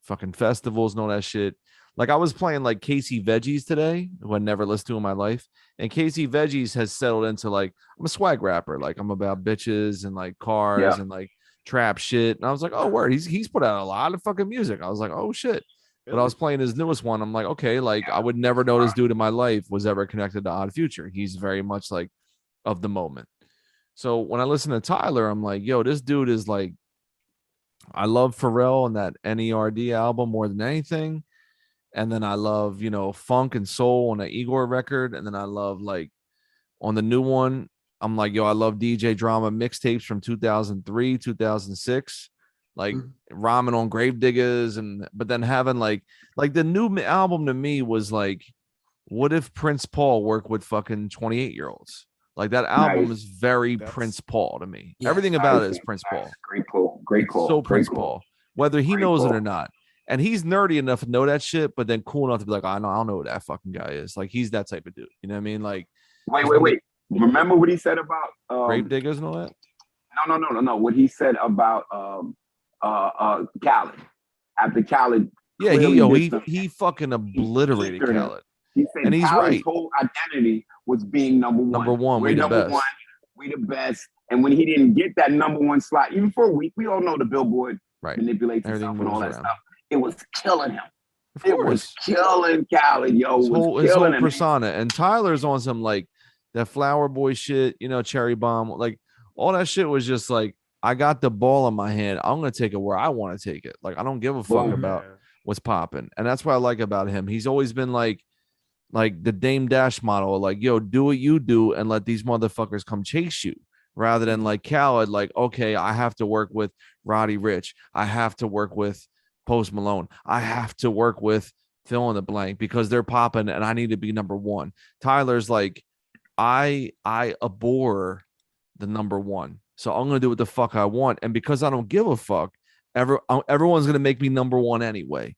fucking festivals and all that shit. Like I was playing like Casey Veggies today, who I never listened to in my life. And Casey Veggies has settled into like, I'm a swag rapper. Like I'm about bitches and like cars and like trap shit. And I was like, oh, word. He's put out a lot of fucking music. I was like, oh shit. But I was playing his newest one. I'm like, okay, like I would never know this dude in my life was ever connected to Odd Future. He's very much like of the moment. So when I listen to Tyler, I'm like, yo, this dude is like, I love Pharrell and that NERD album more than anything. And then I love, you know, funk and soul on the Igor record. And then I love like on the new one, I'm like, yo, I love DJ Drama mixtapes from 2003, 2006, like rhyming on Gravediggers. But then having like the new album to me was like, what if Prince Paul worked with fucking 28-year-olds? Like that album is very Prince Paul to me. Yeah, everything about it is Prince Paul. Great call. So Prince Paul, whether he knows it or not. And he's nerdy enough to know that shit, but then cool enough to be like, I don't know who that fucking guy is. Like he's that type of dude. You know what I mean? Like, wait. Remember what he said about Gravediggers and all that? No. What he said about Khaled. After Khaled, yeah, he fucking obliterated Khaled. He said, and he's Khaled's whole identity was being number one. Number one, we're the best. We the best. And when he didn't get that number one slot, even for a week, we all know the Billboard Right. manipulates Everything himself and all that moves around. stuff. It was killing him. Of It course. was killing Khaled, yo. His It was whole killing him. persona. And Tyler's on some like that Flower Boy shit, you know, Cherry Bomb, like all that shit was just like, I got the ball in my hand. I'm gonna take it where I want to take it. Like I don't give a fuck about what's popping. And that's what I like about him. He's always been like the Dame Dash model, like, yo, do what you do and let these motherfuckers come chase you. Rather than like Khaled, like, okay, I have to work with Roddy Ricch. I have to work with Post Malone. I have to work with fill in the blank because they're popping and I need to be number one. Tyler's like, I abhor the number one. So I'm going to do what the fuck I want. And because I don't give a fuck, everyone's going to make me number one anyway.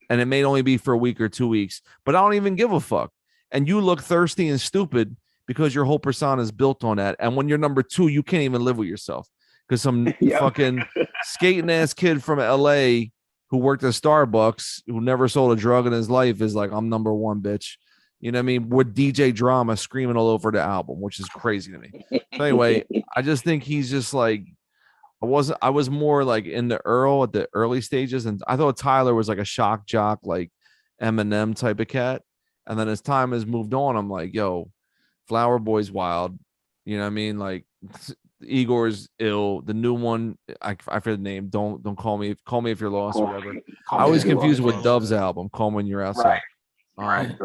And it may only be for a week or 2 weeks, but I don't even give a fuck. And you look thirsty and stupid because your whole persona is built on that. And when you're number two, you can't even live with yourself because some fucking skating ass kid from LA who worked at Starbucks, who never sold a drug in his life is like, I'm number one, bitch. You know what I mean? With DJ Drama screaming all over the album, which is crazy to me. So anyway, I just think he's just like, I was more like in the at the early stages. And I thought Tyler was like a shock jock, like Eminem type of cat. And then as time has moved on, I'm like, yo, Flower Boy's wild. You know what I mean? Like Igor's ill. The new one, I forget the name. Don't call me. Call me if you're lost or whatever. I always confused with Dove's album, Call Me When You're Outside. Right.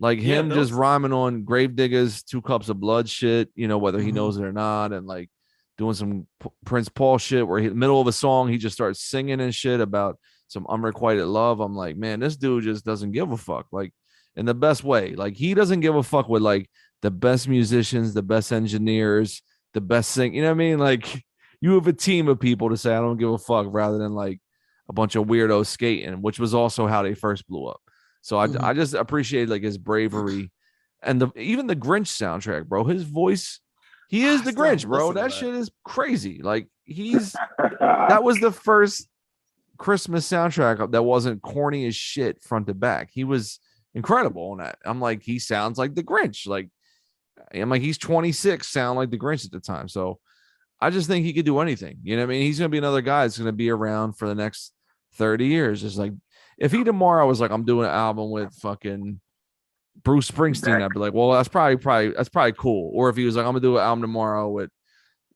Like him just rhyming on Gravediggers, 2 Cups of Blood shit, you know, whether he knows it or not, and like doing some Prince Paul shit where in the middle of a song, he just starts singing and shit about some unrequited love. I'm like, man, this dude just doesn't give a fuck, like in the best way. Like he doesn't give a fuck with like the best musicians, the best engineers, the best sing. You know what I mean? Like you have a team of people to say, I don't give a fuck, rather than like a bunch of weirdos skating, which was also how they first blew up. So I just appreciate like his bravery and even the Grinch soundtrack, bro. His voice, he is the Grinch, bro. That shit is crazy. Like that was the first Christmas soundtrack that wasn't corny as shit front to back. He was incredible on that. I'm like, he sounds like the Grinch. Like I'm like, he's 26, sound like the Grinch at the time. So I just think he could do anything. You know what I mean? He's gonna be another guy that's gonna be around for the next 30 years. Just like if he tomorrow was like, I'm doing an album with fucking Bruce Springsteen, I'd be like, well, that's probably cool. Or if he was like, I'm gonna do an album tomorrow with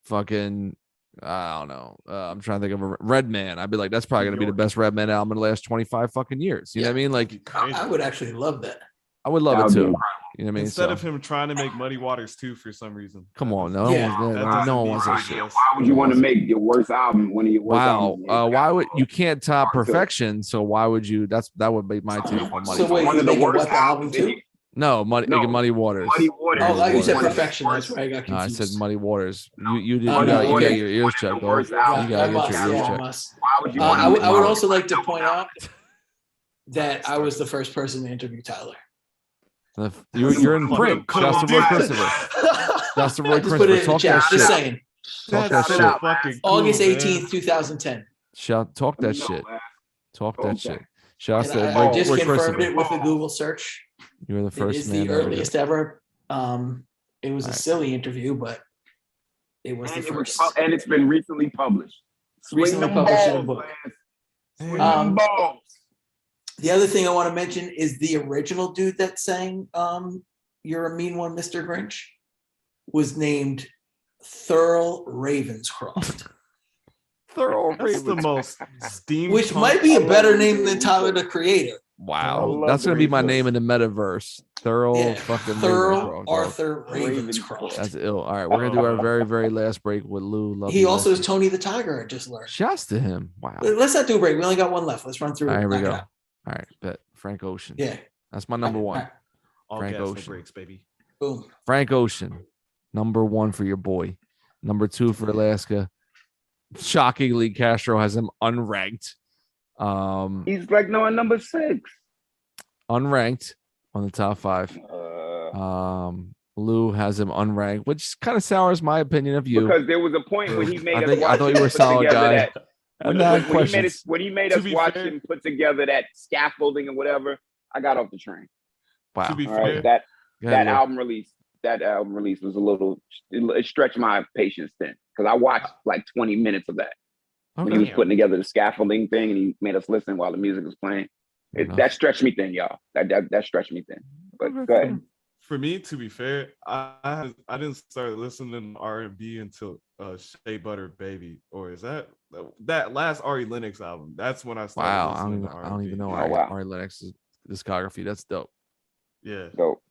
fucking, I don't know, I'm trying to think of a Redman, I'd be like, that's probably gonna be the best Redman album in the last 25 fucking years. You know what I mean? Like, I would actually love that. I would love it too. You know what I mean? Instead of him trying to make Muddy Waters 2 for some reason. Come on, no one wants that shit. Why would you want to make your worst album one of your worst albums? Why would you can't top Perfection? So why would you? That would be my take on Muddy. So wait, one of the worst album too? No, Muddy Waters. Muddy Waters. Oh, you said Perfection. That's right. I got confused. I said Muddy Waters. You got your ears checked, bro. You got your ears checked. Why would you? I would also like to point out that I was the first person to interview Tyler. You're in print. Shouts to Roy Christopher. Shouts to Roy Christopher. Talk that shit. Just saying. Talk that shit. August 18th, 2010. Talk that shit. Talk that shit. Shouts to I just Roy confirmed Christopher. it with a Google search. You were the first It is man. the earliest ever. It was a silly interview, but it was the first. And it's been recently published. Recently published in a book. Balls. The other thing I want to mention is the original dude that sang You're a Mean One, Mr. Grinch, was named Thurl Ravenscroft. That's the most steamed. Which might be a better name than Tyler, the Creator. Wow. That's going to be my name in the metaverse. Fucking Thurl Arthur Ravenscroft. That's ill. All right. We're going to do our very, very last break with Lou. He also is Tony the Tiger, I just learned. Shouts to him. Wow. Let's not do a break. We only got one left. Let's run through. All right, here we go. All right, bet Frank Ocean. Yeah, that's my number one. All Frank gas, no Ocean. breaks, baby. Boom. Frank Ocean, number one for your boy. Number two for Alaska. Shockingly, Castro has him unranked. He's like number 6. Unranked on the top 5. Lou has him unranked, which kind of sours my opinion of you. Because there was a point when he made I thought you were a solid guy. When he made us watch and put together that scaffolding and whatever, I got off the train. Wow. To be All right, fair, that album release, that album release was a little. It stretched my patience thin because I watched like 20 minutes of that when he was putting together the scaffolding thing, and he made us listen while the music was playing. That stretched me thin, y'all. That stretched me thin. But go ahead. For me, to be fair, I didn't start listening to R&B until Shea Butter Baby, or is that last Ari Lennox album? That's when I started. Wow, I don't even know Ari Lennox's discography. That's dope. Yeah, dope.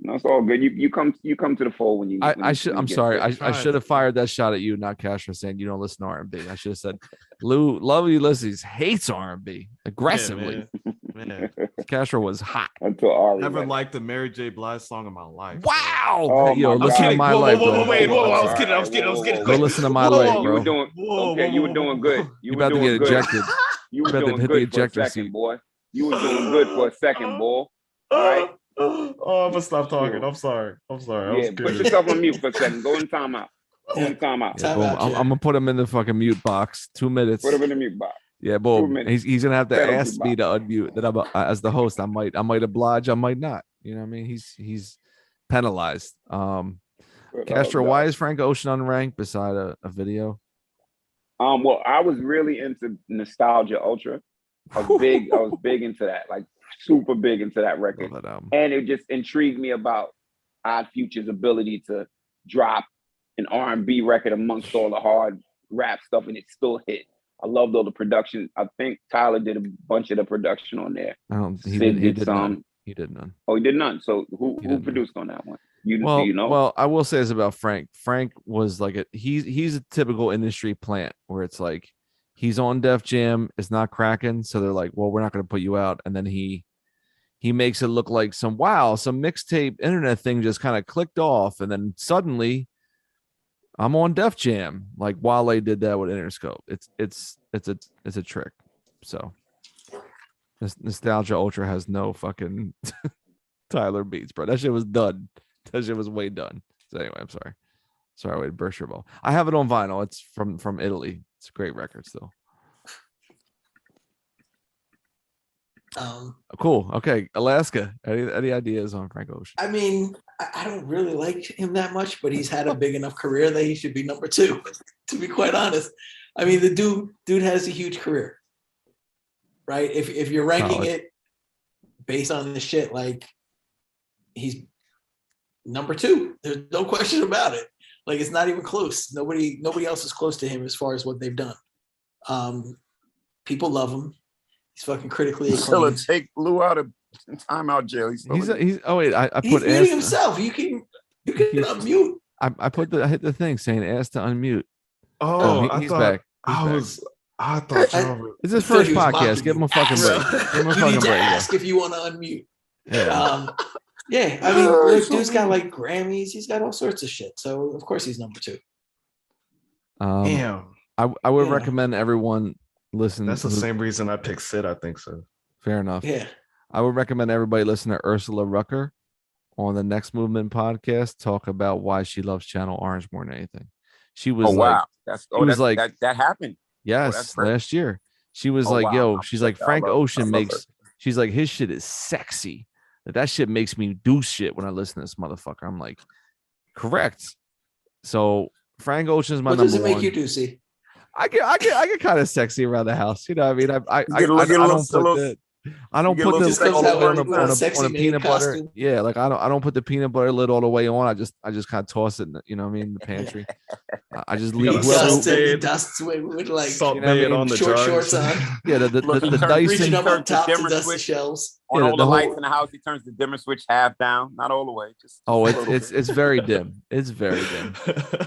No, it's all good. You come to the fold when you. I'm sorry. I should have fired that shot at you, not Castro, saying you don't listen to R&B. I should have said, Love Ulysses hates R&B aggressively. Man. Castro was hot. Until Ari. Never liked the Mary J. Blige song in my life. Wow. Oh, yo, listen to My Life. Wait. I was kidding. Go listen to My Life, bro. You were doing good. You about to get ejected. You were doing good for a second, boy. You were doing good for a second, boy. All right. Oh, I'm gonna stop talking. I'm sorry. Yeah, put yourself on mute for a second. Go in timeout. I'm gonna put him in the fucking mute box. 2 minutes. Put him in the mute box. Yeah, boom. He's gonna have to ask me to unmute. That I'm as the host. I might oblige. I might not. You know what I mean? He's penalized. Castro, why is Frank Ocean unranked beside a video? Well, I was really into Nostalgia Ultra. I was big into that. Like, super big into that record. And it just intrigued me about Odd Future's ability to drop an R&B record amongst all the hard rap stuff, and it still hit. I loved all the production. I think Tyler did a bunch of the production on there. He did some. He did none. Oh, he did none. So who produced on that one? Do you know? Well, I will say this about Frank. Frank was like he's a typical industry plant where it's like he's on Def Jam, it's not cracking, so they're like, well, we're not going to put you out, and then he makes it look like some mixtape internet thing just kind of clicked off, and then suddenly I'm on Def Jam. Like Wale did that with Interscope. It's a trick. So Nostalgia Ultra has no fucking Tyler beats, bro. That shit was done. That shit was way done. So anyway, I'm sorry. Sorry, I would burst your ball. I have it on vinyl. It's from Italy. It's a great record still. Cool. Okay, Alaska. Any ideas on Frank Ocean? I mean, I don't really like him that much, but he's had a big enough career that he should be number 2. To be quite honest, I mean, the dude has a huge career, right? If you're ranking it based on the shit, like he's number 2. There's no question about it. Like it's not even close. Nobody else is close to him as far as what they've done. People love him. He's fucking critically acclaimed. Take Lou out of timeout jail. He's oh wait, I put he's muting himself. You can unmute. I hit the thing saying ask to unmute. Oh, he's back. I thought y'all it's his first podcast. Give him a fucking break. Give him a fucking break. Ask if you want to unmute. Yeah. Yeah, I mean, dude's got like Grammys. He's got all sorts of shit. So of course he's number 2. Damn. I would recommend everyone listen. That's the same reason I picked Sid. I think so. Fair enough. Yeah. I would recommend everybody listen to Ursula Rucker on the Next Movement podcast. Talk about why she loves Channel Orange more than anything. She was that happened. Yes, last year. She was she's like Frank Ocean makes. She's like his shit is sexy. That shit makes me do shit when I listen to this motherfucker. I'm like, correct. So Frank Ocean's my number 1. What does it make you do, see? I get kind of sexy around the house. You know what I mean? I don't put the on a peanut butter. Yeah, like I don't put the peanut butter lid all the way on. I just kind of toss it, you know what I mean, in the pantry. I just leave dust with like salt on the short shorts on. Yeah, the Dyson reaching up on top to dust the shelves. On all the lights in the house, he turns the dimmer switch half down, not all the way. Just it's very dim. It's very dim.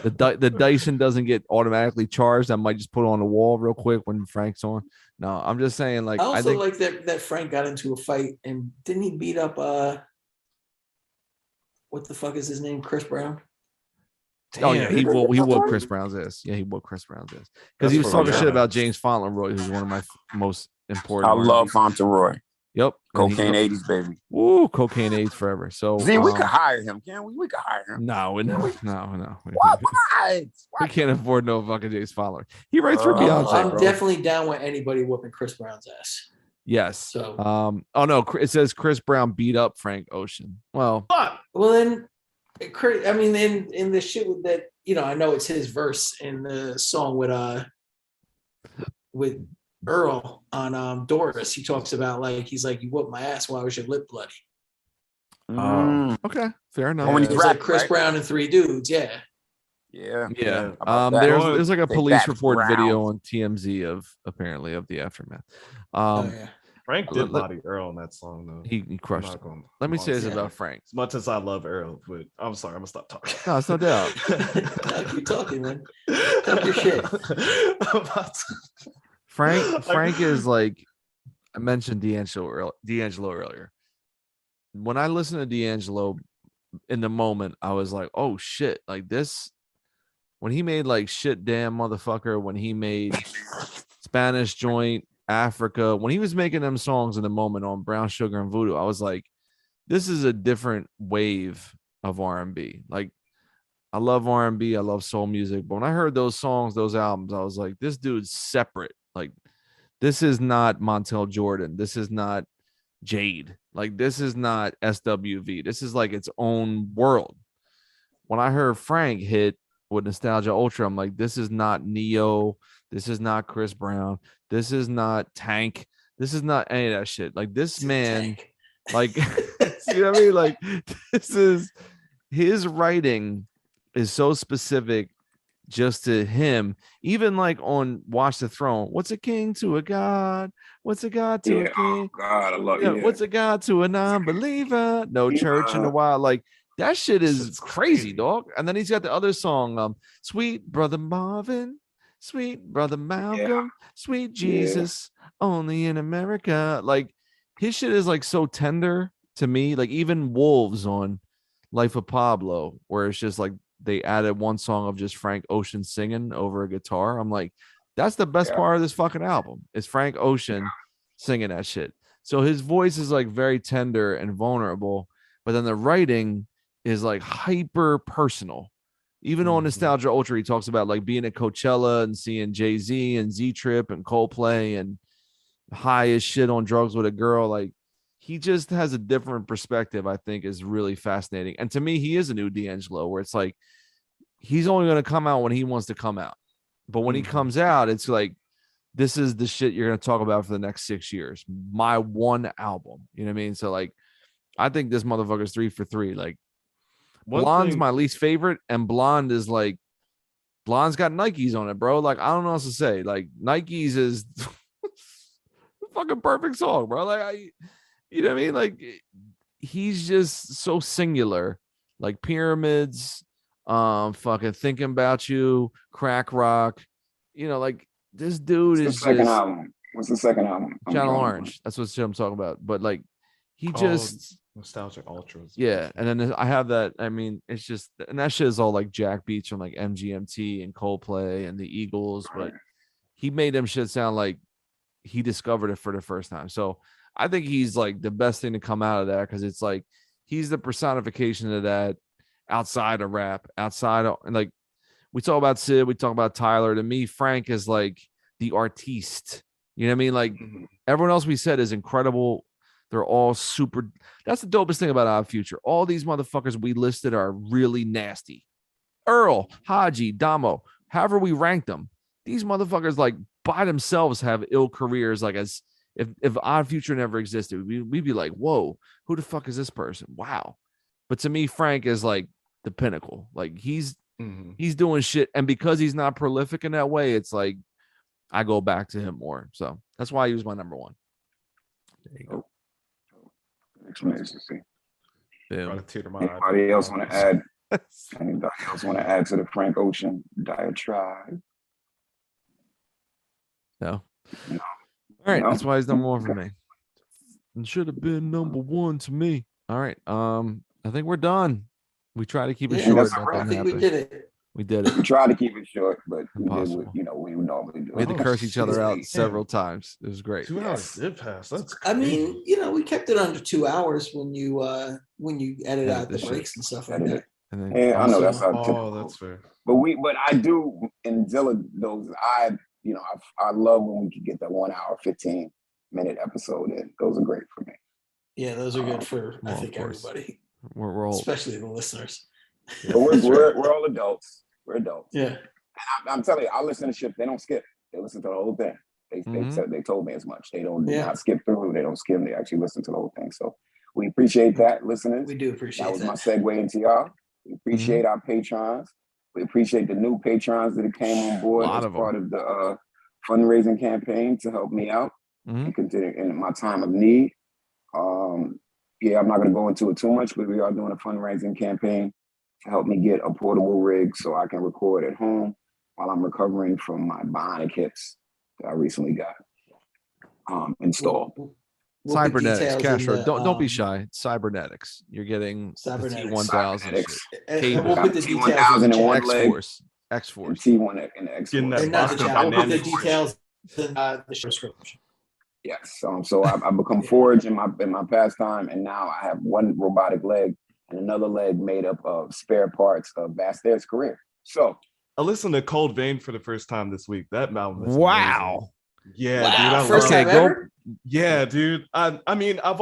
The Dyson doesn't get automatically charged. I might just put it on the wall real quick when Frank's on. No, I'm just saying, like I think like that Frank got into a fight and didn't he beat up what the fuck is his name? Chris Brown? Damn. Oh yeah, he whooped Chris Brown's ass. Yeah, he whooped Chris Brown's ass. Because he was talking shit about James Fauntleroy, who's one of my most important. I love Fauntleroy. Yep. Cocaine 80s, baby. Ooh, Cocaine 80s forever. So we could hire him, can we? We could hire him. No. What? We can't afford no fucking James Fowler. He writes for Beyonce. I'm definitely down with anybody whooping Chris Brown's ass. Yes. So oh no, it says Chris Brown beat up Frank Ocean. Well then I mean, in the shit with that, I know it's his verse in the song with Earl on Doris. He talks about like he's like, you whooped my ass. Why was your lip bloody? Okay, fair enough. When It he's was like rapping, Chris right? Brown and Three Dudes. Yeah. Yeah. Yeah. About that. There's like a Take police that, report Brown. video on TMZ of the aftermath. Yeah. Frank did body Earl in that song though. He crushed it. Let me say this about Frank. As much as I love Earl, but I'm sorry, I'm gonna stop talking. No, it's no doubt. Keep talking, man. Talk your shit. Frank is like, I mentioned D'Angelo earlier. When I listened to D'Angelo in the moment, I was like, oh shit, like this. When he made like Shit Damn Motherfucker, when he made Spanish Joint, Africa, when he was making them songs in the moment on Brown Sugar and Voodoo, I was like, this is a different wave of R&B. Like, I love R&B, I love soul music, but when I heard those songs, those albums, I was like, this dude's separate. Like, this is not Montel Jordan. This is not Jade. Like, this is not SWV. This is like its own world. When I heard Frank hit with Nostalgia Ultra, I'm like, this is not Neo. This is not Chris Brown. This is not Tank. This is not any of that shit. Like, this man, like, you know what I mean? Like, this is, his writing is so specific just to him. Even like on Watch the Throne, what's a king to a god? What's a god to a king? Oh God, I love Yeah, what's a god to a non-believer? No church in the wild. Like, that shit is crazy, dog. And then he's got the other song, Sweet Brother Marvin, Sweet Brother Malcolm, Sweet Jesus, only in America. Like, his shit is like so tender to me. Like, even Wolves on Life of Pablo, where it's just like they added one song of just Frank Ocean singing over a guitar. I'm like, that's the best part of this fucking album. Is Frank Ocean singing that shit. So his voice is like very tender and vulnerable, but then the writing is like hyper personal. Even on Nostalgia Ultra, he talks about like being at Coachella and seeing Jay-Z and Z-Trip and Coldplay and high as shit on drugs with a girl. Like, he just has a different perspective, I think, is really fascinating. And to me, he is a new D'Angelo, where it's like, he's only going to come out when he wants to come out. But when he comes out, it's like, this is the shit you're going to talk about for the next 6 years. My one album. You know what I mean? So, like, I think this motherfucker's 3 for 3. Like, Blonde's my least favorite, and Blonde is like, Blonde's got Nikes on it, bro. Like, I don't know what else to say. Like, Nikes is fucking perfect song, bro. Like, you know what I mean? Like, he's just so singular. Like, Pyramids, fucking Thinking About You, Crack Rock. You know, like, this dude is the second just album. What's the second album? Channel Orange. That's what I'm talking about. But like, he just Nostalgic Ultras. Yeah, and then I have that. I mean, it's just, and that shit is all like Jack Beats from like MGMT and Coldplay and the Eagles, but he made them shit sound like he discovered it for the first time. So I think he's like the best thing to come out of that, because it's like he's the personification of that outside of rap, outside of, and like, we talk about Sid, we talk about Tyler. To me, Frank is like the artiste. You know what I mean? Like, everyone else we said is incredible. They're all super. That's the dopest thing about Odd Future. All these motherfuckers we listed are really nasty. Earl, Haji, Domo, however we ranked them, these motherfuckers like by themselves have ill careers. Like, as if Odd Future never existed, we'd be like, whoa, who the fuck is this person? Wow. But to me, Frank is like the pinnacle. Like, he's doing shit, and because he's not prolific in that way, it's like I go back to him more. So that's why he was my number one. There you go. Anybody else want to add? Anybody else want to add to the Frank Ocean diatribe? No. All right, that's why he's number one for me. And should have been number one to me. All right. I think we're done. We try to keep it short. I think we did it. We did it. We tried to keep it short, but we did what, we would normally do. We had to curse each other out several times. It was great. 2 hours did pass. That's crazy. I mean, we kept it under 2 hours when you edit out the breaks and stuff like that. Yeah, I know that's how. Oh, that's fair. But I do in Zilla those. I love when we can get that 1 hour 15-minute episode in. Those are great for me. Yeah, those are good for I think everybody. We're all, especially the listeners. But we're all adults. We're adults. Yeah. I'm telling you, I listen to shit. They don't skip. They listen to the whole thing. They told me as much. They don't do not skip through. They don't skim. They actually listen to the whole thing. So we appreciate that, listeners. We do appreciate that. Was my segue into y'all. We appreciate our patrons. We appreciate the new patrons that came on board as part of the fundraising campaign to help me out and continue in my time of need. Yeah, I'm not going to go into it too much, but we are doing a fundraising campaign to help me get a portable rig so I can record at home while I'm recovering from my bionic hips that I recently got installed. Cybernetics, Castro. Don't be shy. It's cybernetics. You're getting T1000 cable. We'll put the details in X-Force. T1 and X-Force. We'll put the details in the description. Yes. So I've become forged in my pastime, and now I have one robotic leg and another leg made up of spare parts of Bastaire's career. So I listened to Cold Vein for the first time this week. That album was amazing. Yeah, dude. First time ever? Yeah, dude. I mean, I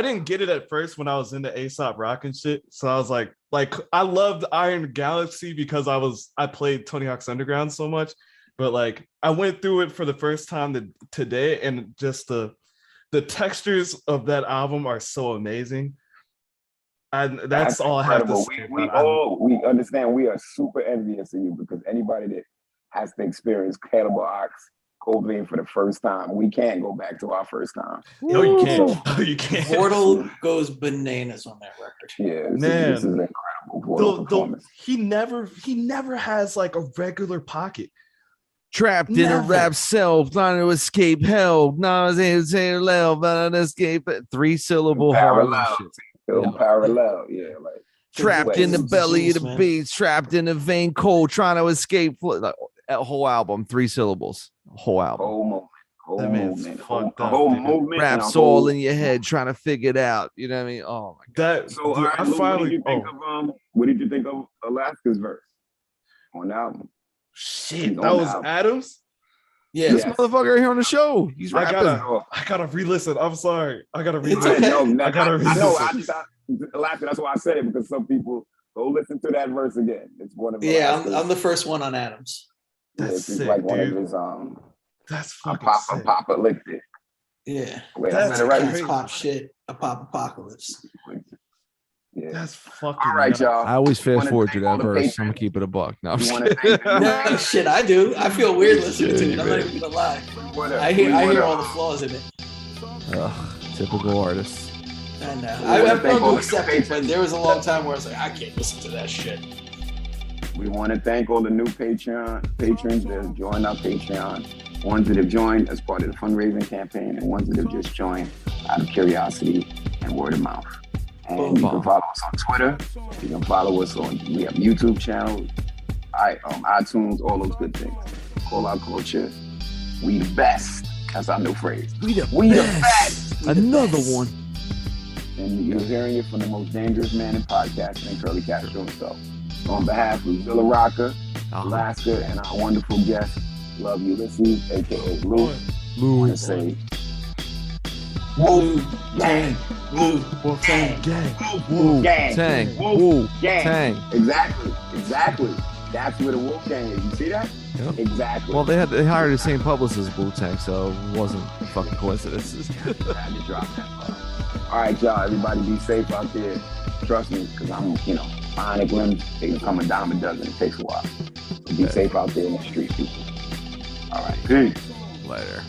didn't get it at first when I was into A$AP Rock and shit. So I was like I loved Iron Galaxy because I played Tony Hawk's Underground so much. But like I went through it for the first time today, and just the textures of that album are so amazing. And that's all incredible. I have to say. We understand. We are super envious of you, because anybody that has to experience Cannibal Ox, Cold Vein for the first time, we can't go back to our first time. No, you can't. No, you can't. Mortal goes bananas on that record. Yeah, man, this is incredible. Performance. He never has like a regular pocket. Trapped in a rap cell, trying to escape hell. Not an escape. 3-syllable parallel. Parallel, yeah, like trapped in the belly of the beast, trapped in the vein cold, trying to escape. A whole album, 3 syllables. Whole album. Whole movement. Raps all in your head, trying to figure it out. You know what I mean? Oh my god. So what did you think of Alaska's verse on the album? Shit, that was Adams. Yeah, this motherfucker right here on the show. He's rapping. I gotta re-listen. I'm sorry. I gotta re-listen. I Alaska. That's why I said it, because some people go listen to that verse again. It's one of I'm the first one on Adams. That's sick, like dude. One of his that's fucking sick. Papa licked it. Yeah, that's right. Pop shit. A pop apocalypse. Yeah. That's fucking all right, y'all. I always fast forward to that verse. I'm gonna keep it a buck. No, no shit, I do. I feel weird listening to it. I'm not even gonna lie. I hear all the flaws in it. Typical artist. I know. I've grown to accept it, but there was a long time where I was like, I can't listen to that shit. We want to thank all the new patrons that have joined our Patreon, ones that have joined as part of the fundraising campaign, and ones that have just joined out of curiosity and word of mouth. And you can follow us on Twitter. You can follow us on, we have YouTube channel, iTunes, all those good things. Call Out Culture. We the best. That's our new phrase. We the best. Another one. And you're hearing it from the most dangerous man in podcasting, Curly Castro himself. On behalf of Zilla Rocker, Alaska, and our wonderful guest, Love Ulysses, aka Lou, I want to say, Woo Gang, Woo Gang, Woo Gang, Tang, Woo Gang, Tang. Exactly. That's where the Wolf Gang is. You see that? Yep. Exactly. Well, they hired the same publicist as Wu-Tang, so it wasn't a fucking coincidence. I had to drop that. All right, y'all. Everybody be safe out there. Trust me, because I'm, bionic limbs, they become a dime a dozen. It takes a while. So be safe out there in the street, people. All right. Peace. Later.